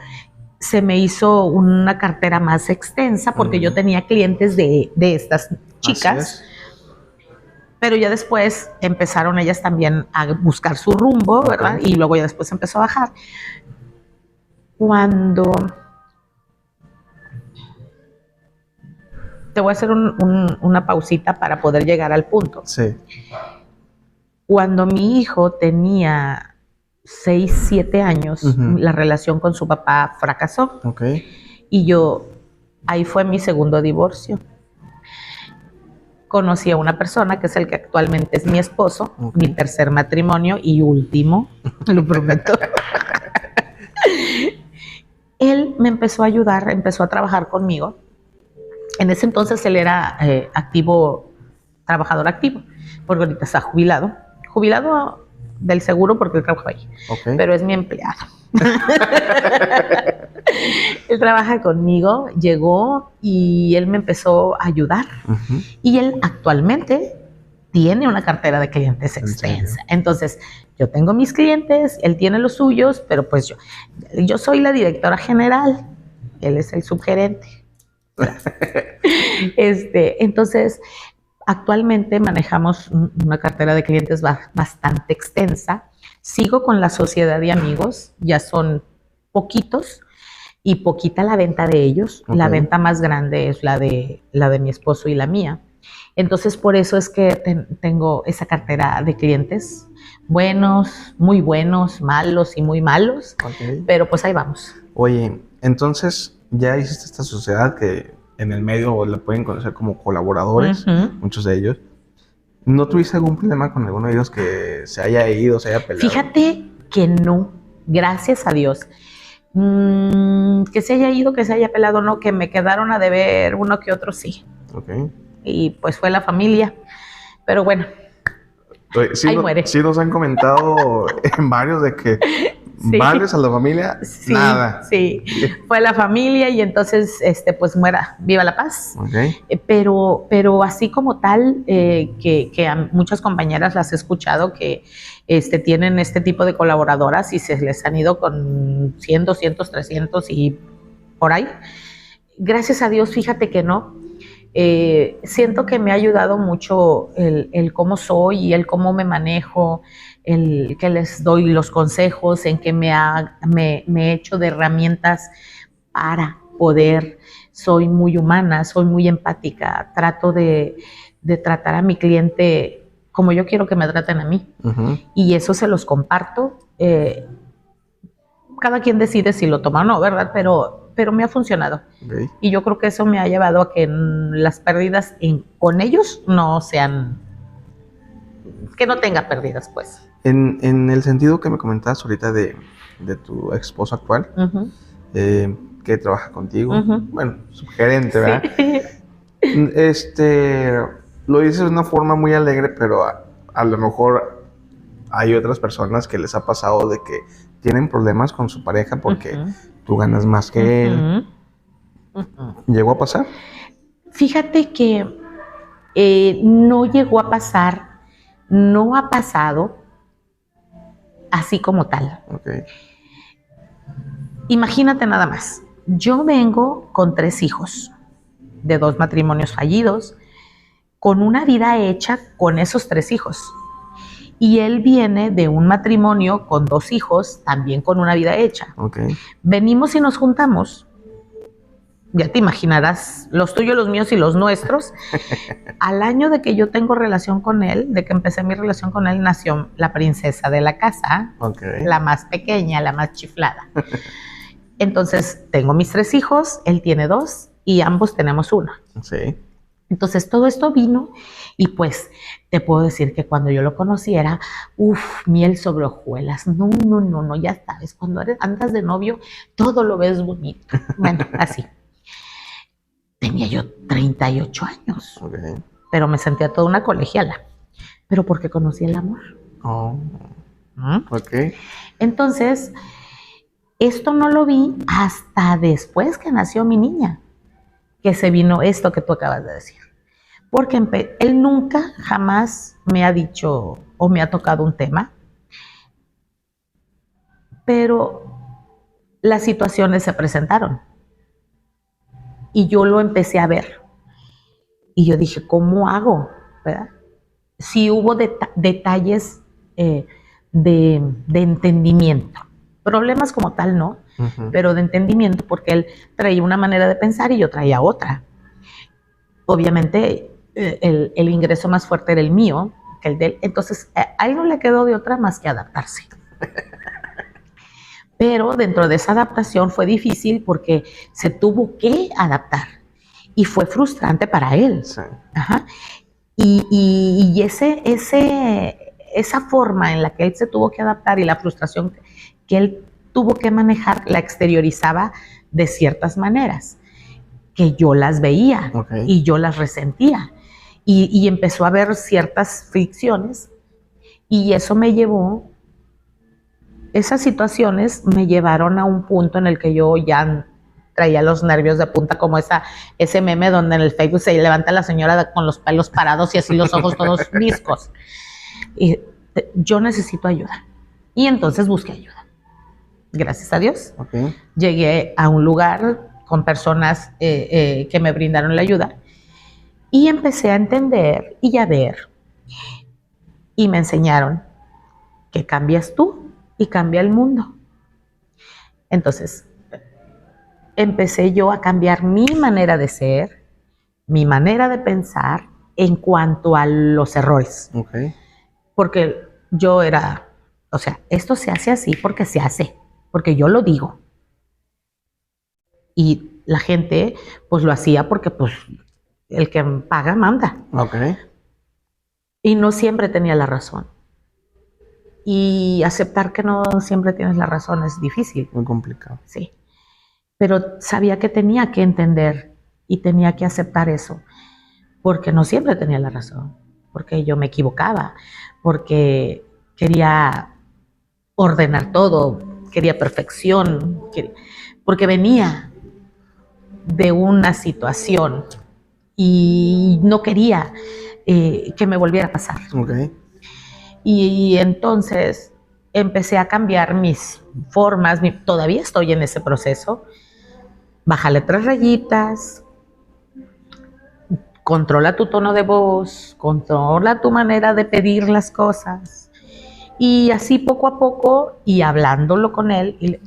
se me hizo una cartera más extensa porque yo tenía clientes de estas chicas. Pero ya después empezaron ellas también a buscar su rumbo, ¿verdad? Y luego ya después empezó a bajar. Te voy a hacer una pausita para poder llegar al punto. Sí. Cuando mi hijo tenía 6, 7 años, la relación con su papá fracasó. Okay. Y yo Ahí fue mi segundo divorcio. Conocí a una persona que es el que actualmente es mi esposo, mi tercer matrimonio y último, lo prometo. Él me empezó a ayudar, empezó a trabajar conmigo. En ese entonces él era trabajador activo, porque ahorita está jubilado. Jubilado del seguro porque él trabaja ahí, pero es mi empleado. Él trabaja conmigo, llegó y él me empezó a ayudar. Y él actualmente tiene una cartera de clientes extensa. Entonces, yo tengo mis clientes, él tiene los suyos, pero pues yo soy la directora general, él es el subgerente. Entonces, actualmente manejamos una cartera de clientes bastante extensa. Sigo con la sociedad de amigos, ya son poquitos y poquita la venta de ellos. La venta más grande es la de mi esposo y la mía. Entonces, por eso es que tengo esa cartera de clientes, buenos, malos y muy malos, pero pues ahí vamos. Oye, entonces ya hiciste esta sociedad que en el medio la pueden conocer como colaboradores, muchos de ellos. ¿No tuviste algún problema con alguno de ellos que se haya ido, se haya peleado? Fíjate que no, gracias a Dios. Que se haya ido, que se haya pelado, no, que me quedaron a deber uno que otro, sí. Y pues fue la familia, pero bueno, sí, ahí muere. Sí nos han comentado en varios de que vales a la familia, nada. Sí, fue la familia y entonces, pues muera, viva la paz. Pero así como tal, que a muchas compañeras las he escuchado que tienen este tipo de colaboradoras y se les han ido con 100, 200, 300 y por ahí. Gracias a Dios, fíjate que no. Siento que me ha ayudado mucho el cómo soy y el cómo me manejo, el que les doy los consejos, en que me he hecho de herramientas para poder. Soy muy humana, soy muy empática, trato de tratar a mi cliente como yo quiero que me traten a mí. Y eso se los comparto. Cada quien decide si lo toma o no, ¿verdad? Pero me ha funcionado. Y yo creo que eso me ha llevado a que las pérdidas con ellos no sean, que no tenga pérdidas, pues. En el sentido que me comentabas ahorita de tu esposo actual, que trabaja contigo, bueno, subgerente, ¿verdad? Lo dices de una forma muy alegre, pero a lo mejor hay otras personas que les ha pasado de que tienen problemas con su pareja porque tú ganas más que él. ¿Llegó a pasar? Fíjate que no llegó a pasar, no ha pasado así como tal. Imagínate nada más, yo vengo con 3 hijos de 2 matrimonios fallidos, con una vida hecha con esos 3 hijos. Y él viene de un matrimonio con 2 hijos, también con una vida hecha. Venimos y nos juntamos. Ya te imaginarás, los tuyos, los míos y los nuestros. Al año de que yo tengo relación con él, de que empecé mi relación con él, nació la princesa de la casa, la más pequeña, la más chiflada. Entonces, tengo mis 3 hijos, él tiene 2 y ambos tenemos 1. Entonces, todo esto vino y pues te puedo decir que cuando yo lo conocí era, miel sobre hojuelas. No, ya sabes, cuando andas de novio, todo lo ves bonito. Bueno, así. Tenía yo 38 años, pero me sentía toda una colegiala, pero porque conocí el amor. Entonces, esto no lo vi hasta después que nació mi niña, que se vino esto que tú acabas de decir. Porque él nunca, jamás me ha dicho o me ha tocado un tema, pero las situaciones se presentaron y yo lo empecé a ver y yo dije, ¿cómo hago? ¿Verdad? Sí hubo detalles de entendimiento, problemas como tal no, pero de entendimiento, porque él traía una manera de pensar y yo traía otra. Obviamente el ingreso más fuerte era el mío que el de él, entonces a él no le quedó de otra más que adaptarse. Pero dentro de esa adaptación fue difícil porque se tuvo que adaptar y fue frustrante para él. Sí. Ajá. Y esa forma en la que él se tuvo que adaptar y la frustración que él tuvo que manejar, la exteriorizaba de ciertas maneras, que yo las veía y yo las resentía. Y empezó a haber ciertas fricciones y eso me llevó, esas situaciones me llevaron a un punto en el que yo ya traía los nervios de punta, como ese meme donde en el Facebook se levanta la señora con los pelos parados y así los ojos todos viscos. Y yo necesito ayuda. Y entonces busqué ayuda. Gracias a Dios. Llegué a un lugar con personas que me brindaron la ayuda y empecé a entender y a ver. Y me enseñaron que cambias tú y cambia el mundo. Entonces, empecé yo a cambiar mi manera de ser, mi manera de pensar en cuanto a los errores. Porque yo era, o sea, esto se hace así porque se hace, porque yo lo digo. Y la gente, pues lo hacía porque, pues, el que paga manda. Y no siempre tenía la razón. Y aceptar que no siempre tienes la razón es difícil. Muy complicado. Sí. Pero sabía que tenía que entender y tenía que aceptar eso, porque no siempre tenía la razón, porque yo me equivocaba, porque quería ordenar todo, quería perfección, porque venía de una situación y no quería que me volviera a pasar. Y entonces empecé a cambiar mis formas, todavía estoy en ese proceso. Bájale 3 rayitas, controla tu tono de voz, controla tu manera de pedir las cosas. Y así poco a poco, y hablándolo con él,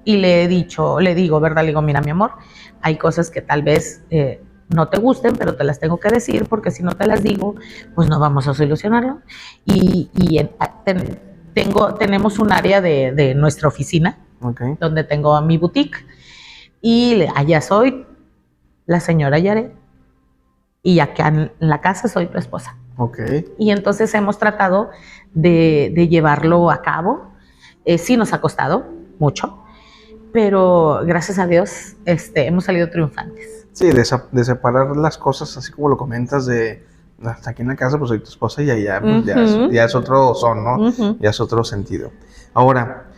y le digo, ¿verdad? Le digo, mira, mi amor, hay cosas que tal vez no te gusten, pero te las tengo que decir, porque si no te las digo, pues no vamos a solucionarlo. Tenemos un área de nuestra oficina, donde tengo mi boutique, y allá soy la señora Yaret, y acá en la casa soy tu esposa. Y entonces hemos tratado de llevarlo a cabo. Sí nos ha costado mucho, pero gracias a Dios hemos salido triunfantes. Sí, de separar las cosas, así como lo comentas, de hasta aquí en la casa, pues soy tu esposa y allá pues, ya es otro son, ¿no? Ya es otro sentido. Ahora,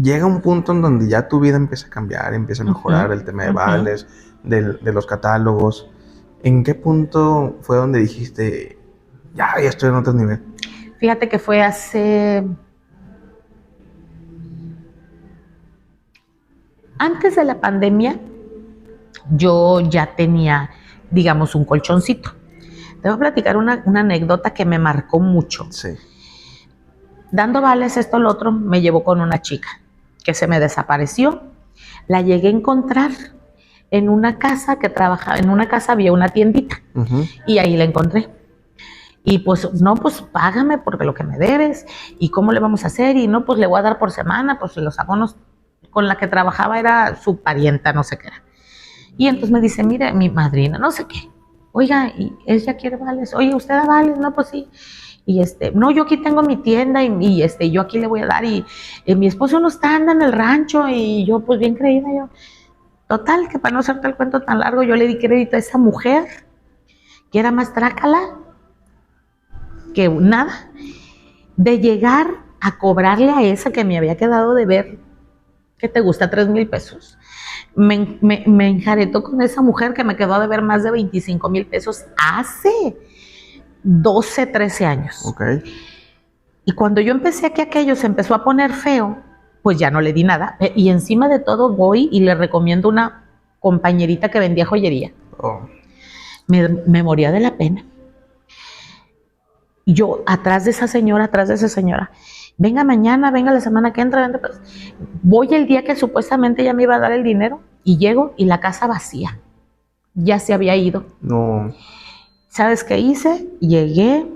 llega un punto en donde ya tu vida empieza a cambiar, empieza a mejorar el tema de vales, de los catálogos. ¿En qué punto fue donde dijiste, ya estoy en otro nivel? Fíjate que fue antes de la pandemia, yo ya tenía, digamos, un colchoncito. Te voy a platicar una anécdota que me marcó mucho. Sí. Dando vales, esto, lo otro, me llevó con una chica que se me desapareció. La llegué a encontrar en una casa que trabajaba, en una casa había una tiendita y ahí la encontré. Y pues, no, pues págame porque lo que me debes y cómo le vamos a hacer y no, pues le voy a dar por semana, pues los abonos. Con la que trabajaba era su parienta, no sé qué era. Y entonces me dice, mire, mi madrina, no sé qué. Oiga, y ella quiere vales. Oye, ¿usted da vales? No, pues sí. Y no, yo aquí tengo mi tienda y yo aquí le voy a dar. Y mi esposo no anda en el rancho y yo, pues bien creída yo. Total, que para no hacerte el cuento tan largo, yo le di crédito a esa mujer, que era más trácala que nada, de llegar a cobrarle a esa que me había quedado de ver, que te gusta, 3,000 pesos. Me enjaretó con esa mujer que me quedó de ver más de 25,000 pesos hace 12, 13 años. Y cuando yo empecé que aquello se empezó a poner feo, pues ya no le di nada. Y encima de todo voy y le recomiendo una compañerita que vendía joyería. Me moría de la pena. Y yo atrás de esa señora, venga mañana, venga la semana que entra, pues. Voy el día que supuestamente ella me iba a dar el dinero y llego y la casa vacía. Ya se había ido. No. ¿Sabes qué hice? Llegué,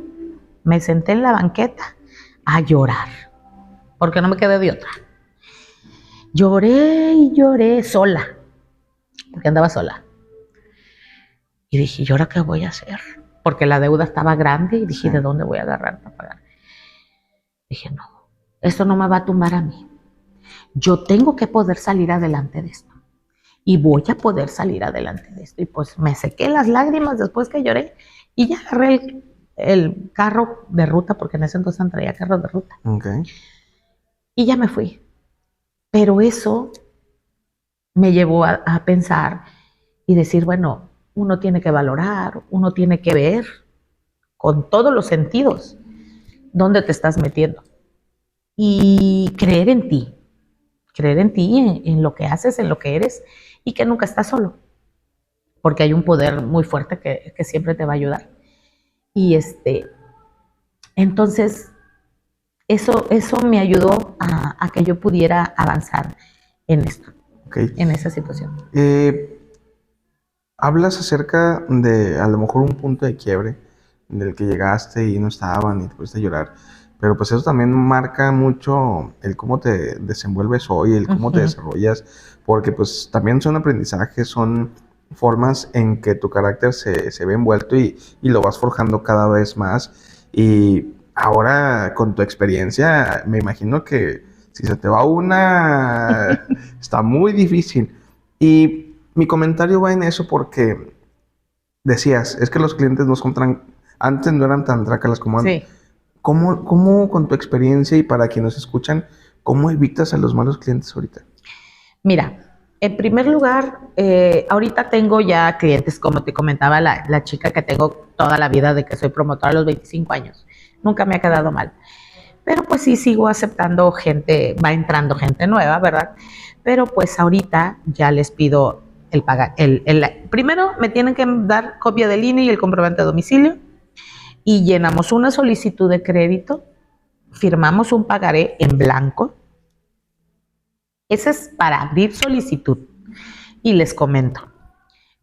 me senté en la banqueta a llorar. porque no me quedé de otra. Lloré y lloré sola, porque andaba sola. Y dije, ¿y ahora qué voy a hacer? Porque la deuda estaba grande y dije, ¿de dónde voy a agarrar para pagar? Dije, no, esto no me va a tumbar a mí. Yo tengo que poder salir adelante de esto. Y voy a poder salir adelante de esto. Y pues me sequé las lágrimas después que lloré y ya agarré el carro de ruta, porque en ese entonces traía carro de ruta. Okay. Y ya me fui. Pero eso me llevó a pensar y decir, bueno, uno tiene que valorar, uno tiene que ver con todos los sentidos dónde te estás metiendo. Y creer en ti, en lo que haces, en lo que eres, y que nunca estás solo, porque hay un poder muy fuerte que siempre te va a ayudar. Y entonces eso me ayudó a que yo pudiera avanzar en esto, Okay. en esa situación. Hablas acerca de a lo mejor un punto de quiebre del que llegaste y no estaban y te pusiste a llorar, pero pues eso también marca mucho el cómo te desenvuelves hoy, el cómo te desarrollas, porque pues también son aprendizajes, son formas en que tu carácter se ve envuelto y lo vas forjando cada vez más. Y ahora con tu experiencia me imagino que si se te va una está muy difícil. Y mi comentario va en eso porque decías, es que los clientes no son antes no eran tan trácalas como antes. Sí. ¿Cómo con tu experiencia y para quienes nos escuchan, cómo evitas a los malos clientes ahorita? Mira, en primer lugar, ahorita tengo ya clientes, como te comentaba, la chica que tengo toda la vida de que soy promotora a los 25 años. Nunca me ha quedado mal. Pero pues sí sigo aceptando gente, va entrando gente nueva, ¿verdad? Pero pues ahorita ya les pido el pagar. Primero me tienen que dar copia del INE y el comprobante de domicilio y llenamos una solicitud de crédito, firmamos un pagaré en blanco. Ese es para abrir solicitud. Y les comento,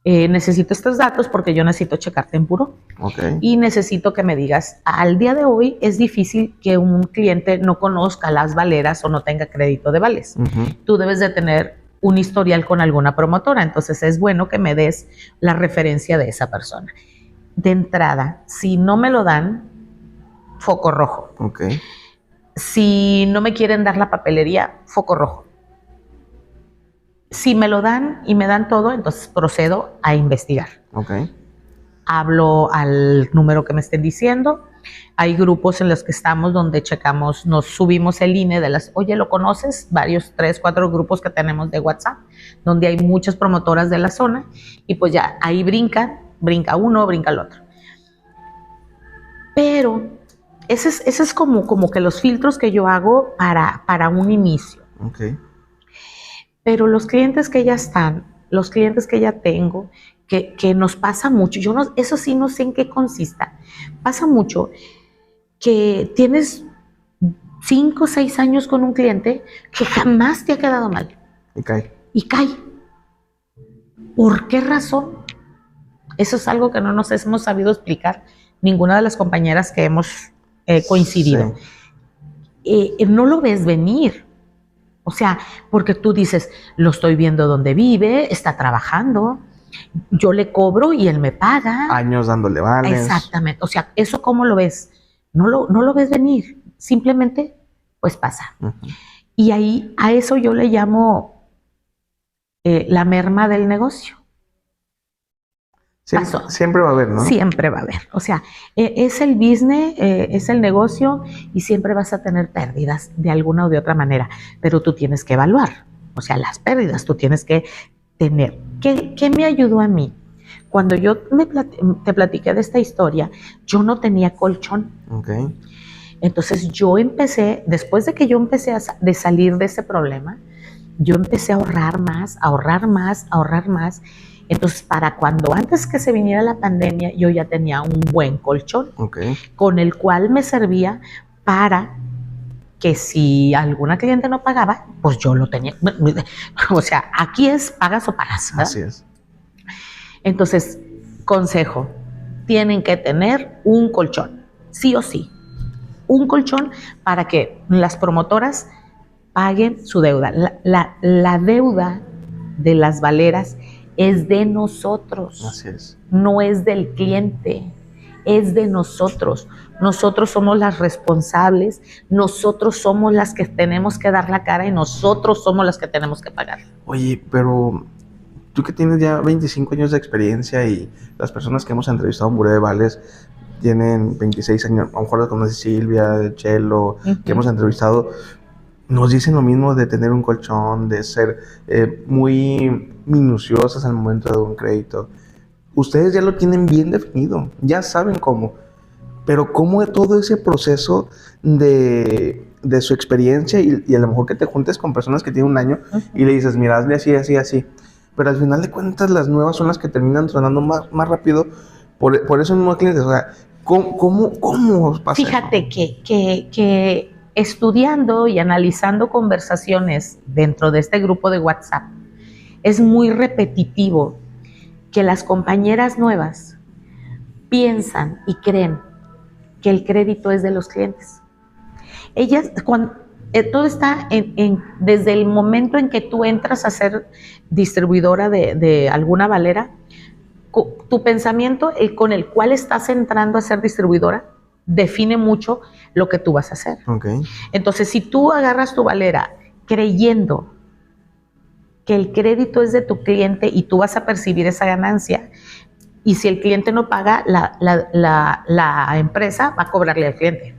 necesito estos datos porque yo necesito checarte en buró. Okay. Y necesito que me digas, al día de hoy es difícil que un cliente no conozca las valeras o no tenga crédito de vales. Tú debes de tener un historial con alguna promotora, entonces es bueno que me des la referencia de esa persona. De entrada, si no me lo dan, foco rojo. Okay. Si no me quieren dar la papelería, foco rojo. Si me lo dan y me dan todo, entonces procedo a investigar. Okay. Hablo al número que me estén diciendo. Hay grupos en los que estamos donde checamos, nos subimos el INE de las, oye, ¿lo conoces? Varios, 3, 4 grupos que tenemos de WhatsApp, donde hay muchas promotoras de la zona, y pues ya, ahí brinca uno, brinca el otro. Pero ese es como que los filtros que yo hago para un inicio. Okay. Pero los clientes que ya están, los clientes que ya tengo, que nos pasa mucho, eso sí no sé en qué consista, pasa mucho que tienes 5 o 6 años con un cliente que jamás te ha quedado mal. Y cae. ¿Por qué razón? Eso es algo que no nos hemos sabido explicar ninguna de las compañeras que hemos coincidido. Sí. No lo ves venir. O sea, porque tú dices, lo estoy viendo donde vive, está trabajando, yo le cobro y él me paga. Años dándole vales. Exactamente. O sea, ¿eso cómo lo ves? No lo ves venir. Simplemente, pues pasa. Y ahí, a eso yo le llamo la merma del negocio. Siempre va a haber, ¿no? Siempre va a haber. O sea, es el business, es el negocio y siempre vas a tener pérdidas de alguna o de otra manera. Pero tú tienes que evaluar. O sea, las pérdidas tú tienes que tener. ¿Qué me ayudó a mí? Cuando yo te platiqué de esta historia, yo no tenía colchón. Okay. Entonces yo empecé, después de que yo empecé a salir de ese problema, yo empecé a ahorrar más. Entonces, para cuando antes que se viniera la pandemia, yo ya tenía un buen colchón, con el cual me servía para que si alguna cliente no pagaba, pues yo lo tenía. O sea, aquí es pagas o pagas, ¿verdad? Así es. Entonces, consejo, tienen que tener un colchón, sí o sí. un colchón para que las promotoras paguen su deuda. La deuda de las valeras es de nosotros. Así es. No es del cliente, es de nosotros. Nosotros somos las responsables, nosotros somos las que tenemos que dar la cara y nosotros somos las que tenemos que pagar. Oye, pero tú que tienes ya 25 años de experiencia y las personas que hemos entrevistado en Buró de Vales tienen 26 años, a lo mejor las conoces Silvia, Chelo, que hemos entrevistado, nos dicen lo mismo de tener un colchón, de ser muy minuciosas al momento de un crédito. Ustedes ya lo tienen bien definido, ya saben cómo, pero cómo todo ese proceso de su experiencia y a lo mejor que te juntes con personas que tienen un año y le dices, mira, hazle así, así, así, pero al final de cuentas las nuevas son las que terminan sonando más rápido por eso mismo clientes. O sea, ¿cómo pasa? Fíjate que estudiando y analizando conversaciones dentro de este grupo de WhatsApp, es muy repetitivo que las compañeras nuevas piensan y creen que el crédito es de los clientes. Ellas, todo está desde el momento en que tú entras a ser distribuidora de alguna valera, tu pensamiento con el cual estás entrando a ser distribuidora define mucho lo que tú vas a hacer. Okay. Entonces, si tú agarras tu valera creyendo que el crédito es de tu cliente y tú vas a percibir esa ganancia, y si el cliente no paga, la empresa va a cobrarle al cliente.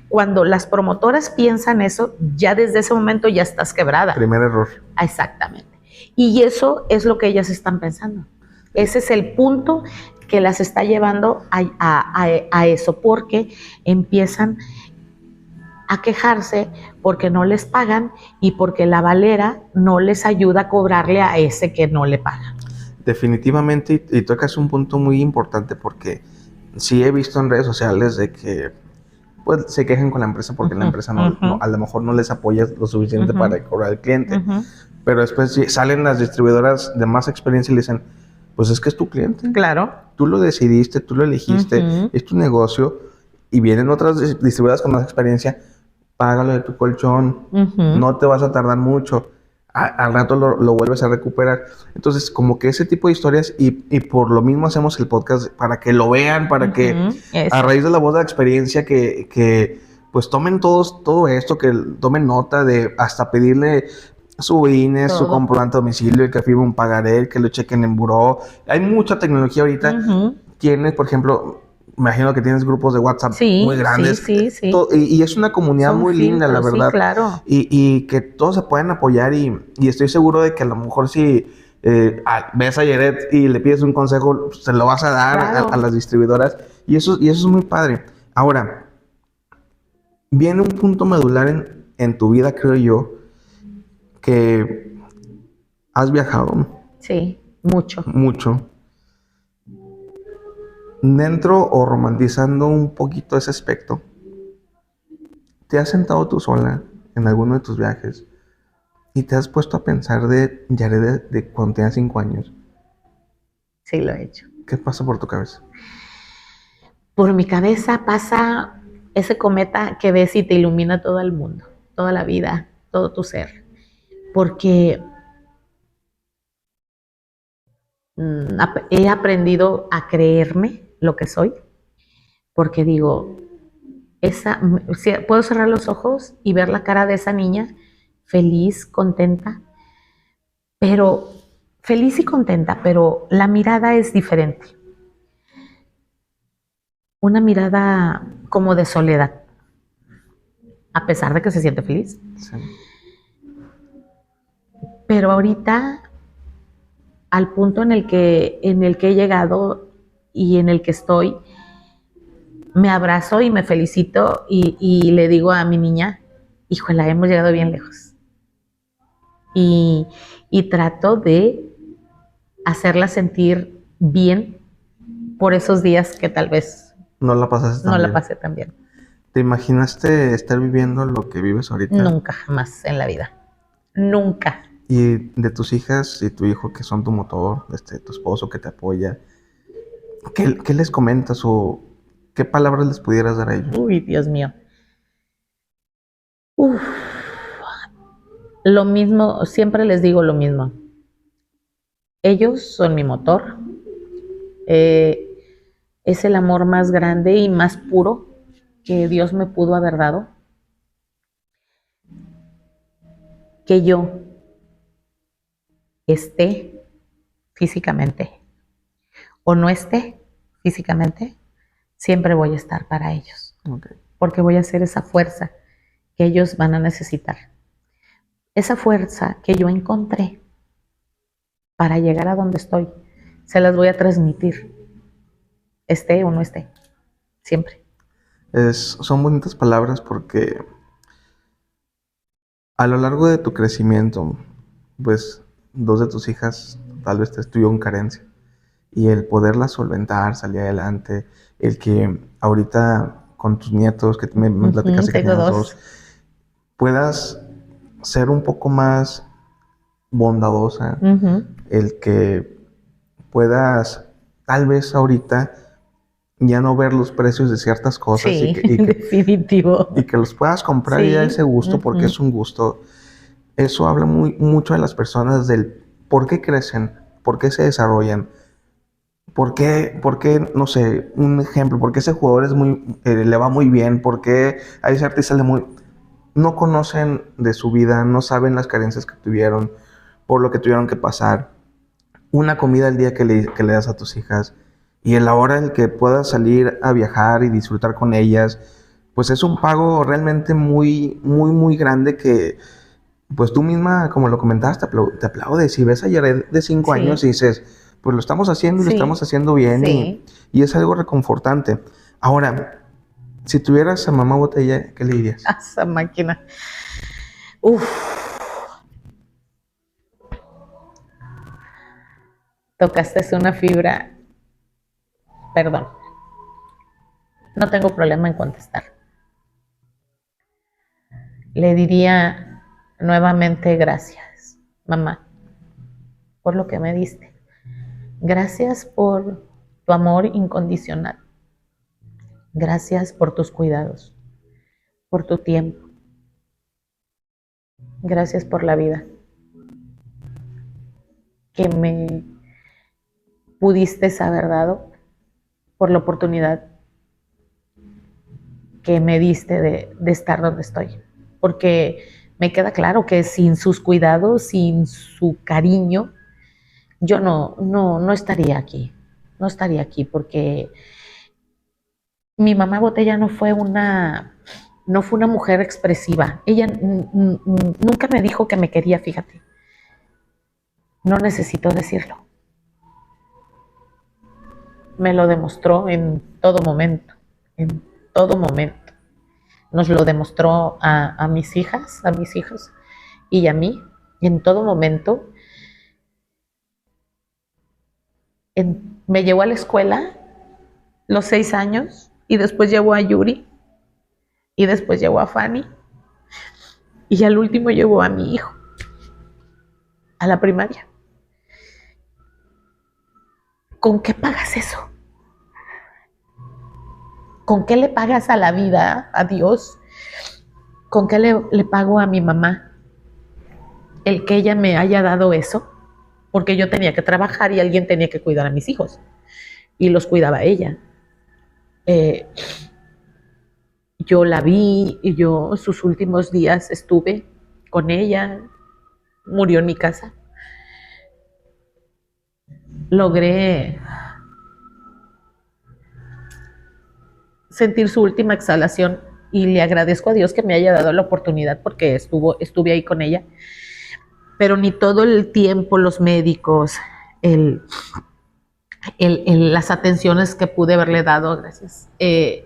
Cuando las promotoras piensan eso, ya desde ese momento ya estás quebrada. Primer error. Exactamente. Y eso es lo que ellas están pensando. Ese es el punto que las está llevando a eso, porque empiezan a quejarse porque no les pagan y porque la valera no les ayuda a cobrarle a ese que no le paga. Definitivamente, y tocas un punto muy importante, porque sí he visto en redes sociales de que pues se quejan con la empresa porque la empresa a lo mejor no les apoya lo suficiente para cobrar al cliente, pero después salen las distribuidoras de más experiencia y le dicen, pues es que es tu cliente. Claro. Tú lo decidiste, tú lo elegiste, es tu negocio, y vienen otras distribuidoras con más experiencia, págalo de tu colchón, no te vas a tardar mucho, al rato lo vuelves a recuperar. Entonces, como que ese tipo de historias, y por lo mismo hacemos el podcast, para que lo vean, para que a raíz de la voz de la experiencia, que pues tomen todo esto, que tomen nota de hasta pedirle su INE, su comprobante de domicilio, que firme un pagaré, que lo chequen en buró. Hay mucha tecnología ahorita. Tienes, por ejemplo, me imagino que tienes grupos de WhatsApp muy grandes. Sí. Y es una comunidad muy linda, la verdad. Sí, claro. Y que todos se pueden apoyar, y estoy seguro de que a lo mejor si ves a Yaret y le pides un consejo, se lo vas a dar a las distribuidoras. Y eso es muy padre. Ahora, viene un punto medular en tu vida, creo yo, que has viajado. Sí, mucho. Mucho. Dentro o romantizando un poquito ese aspecto, ¿te has sentado tú sola en alguno de tus viajes y te has puesto a pensar de Yaret de cuando tenías 5 años? Sí, lo he hecho. ¿Qué pasa por tu cabeza? Por mi cabeza pasa ese cometa que ves y te ilumina todo el mundo, toda la vida, todo tu ser. Porque he aprendido a creerme lo que soy, porque digo, puedo cerrar los ojos y ver la cara de esa niña feliz, contenta, pero feliz y contenta, pero la mirada es diferente. Una mirada como de soledad, a pesar de que se siente feliz. Sí. Pero ahorita, al punto en el que he llegado y en el que estoy, me abrazo y me felicito y le digo a mi niña, híjola, hemos llegado bien lejos. Y trato de hacerla sentir bien por esos días que tal vez no la pasaste tan no bien. la pasé tan bien. ¿Te imaginaste estar viviendo lo que vives ahorita? Nunca, jamás en la vida. Nunca. Y de tus hijas y tu hijo, que son tu motor, tu esposo que te apoya, ¿qué les comentas o qué palabras les pudieras dar a ellos? Uy, Dios mío. Uf, lo mismo, siempre les digo lo mismo. Ellos son mi motor. Es el amor más grande y más puro que Dios me pudo haber dado. Que yo esté físicamente o no esté físicamente, siempre voy a estar para ellos. Okay. Porque voy a ser esa fuerza que ellos van a necesitar. Esa fuerza que yo encontré para llegar a donde estoy, se las voy a transmitir, esté o no esté, siempre. Son bonitas palabras porque a lo largo de tu crecimiento, pues 2 de tus hijas tal vez te estuvieron carencia. Y el poderlas solventar, salir adelante, el que ahorita con tus nietos, que me platicaste que Tengo tienes 2, puedas ser un poco más bondadosa, el que puedas tal vez ahorita ya no ver los precios de ciertas cosas sí, y que definitivo. y que los puedas comprar Sí. ya ese gusto porque es un gusto. Eso habla mucho de las personas del por qué crecen, por qué se desarrollan, por qué, no sé, un ejemplo, por qué ese jugador es le va muy bien, por qué a ese artista no conocen de su vida, no saben las carencias que tuvieron, por lo que tuvieron que pasar. Una comida al día que le das a tus hijas y el ahora el que puedas salir a viajar y disfrutar con ellas, pues es un pago realmente muy, muy, muy grande que, pues tú misma, como lo comentaste, te aplaudes. Si ves a Yaret de 5 Sí. años y dices, pues lo estamos haciendo y lo Sí. estamos haciendo bien Sí. y es algo reconfortante. Ahora, si tuvieras a mamá Botella, ¿qué le dirías? Esa máquina. Uf. Tocaste una fibra. Perdón. No tengo problema en contestar. Le diría nuevamente gracias, mamá, por lo que me diste. Gracias por tu amor incondicional. Gracias por tus cuidados, por tu tiempo. Gracias por la vida que me pudiste haber dado, por la oportunidad que me diste de estar donde estoy. Porque me queda claro que sin sus cuidados, sin su cariño, yo no estaría aquí. No estaría aquí porque mi mamá Botella no fue una mujer expresiva. Ella nunca me dijo que me quería, fíjate. No necesito decirlo. Me lo demostró en todo momento, en todo momento. Nos lo demostró a mis hijas, a mis hijos y a mí, en todo momento. Me llevó a la escuela los 6 años y después llevó a Yuri y después llevó a Fanny y al último llevó a mi hijo a la primaria. ¿Con qué pagas eso? ¿Con qué le pagas a la vida, a Dios? ¿Con qué le pago a mi mamá el que ella me haya dado eso? Porque yo tenía que trabajar y alguien tenía que cuidar a mis hijos y los cuidaba ella. Yo la vi y yo sus últimos días estuve con ella, murió en mi casa. Logré sentir su última exhalación y le agradezco a Dios que me haya dado la oportunidad porque estuve ahí con ella. Pero ni todo el tiempo, los médicos, las atenciones que pude haberle dado, gracias, le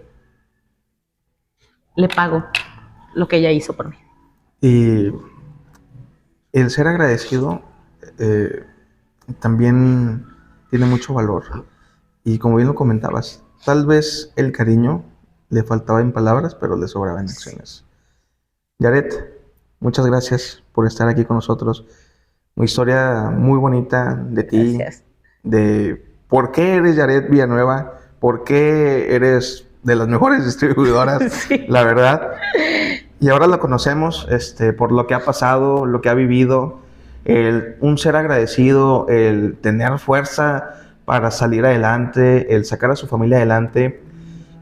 pago lo que ella hizo por mí. Y el ser agradecido también tiene mucho valor. Y como bien lo comentabas, tal vez el cariño le faltaba en palabras, pero le sobraba en acciones. Yaret, muchas gracias por estar aquí con nosotros. Una historia muy bonita de ti, Gracias. de por qué eres Yaret Villanueva, por qué eres de las mejores distribuidoras, Sí. la verdad. Y ahora lo conocemos por lo que ha pasado, lo que ha vivido, un ser agradecido, el tener fuerza para salir adelante, el sacar a su familia adelante.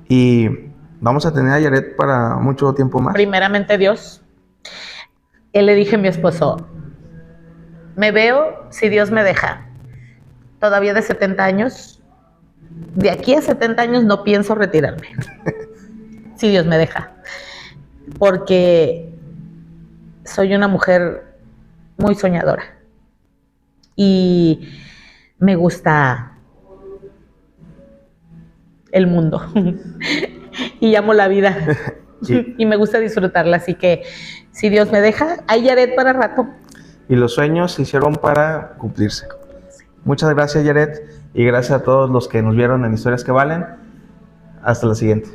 Y vamos a tener a Yaret para mucho tiempo más. Primeramente Dios. Él le dije a mi esposo, me veo si Dios me deja. Todavía de 70 años, de aquí a 70 años no pienso retirarme. Si Dios me deja. Porque soy una mujer muy soñadora. Y me gusta el mundo. Y amo la vida. Sí. Y me gusta disfrutarla. Así que si Dios me deja, hay Yaret para rato. Y los sueños se hicieron para cumplirse. Muchas gracias, Yaret, y gracias a todos los que nos vieron en Historias que Valen. Hasta la siguiente.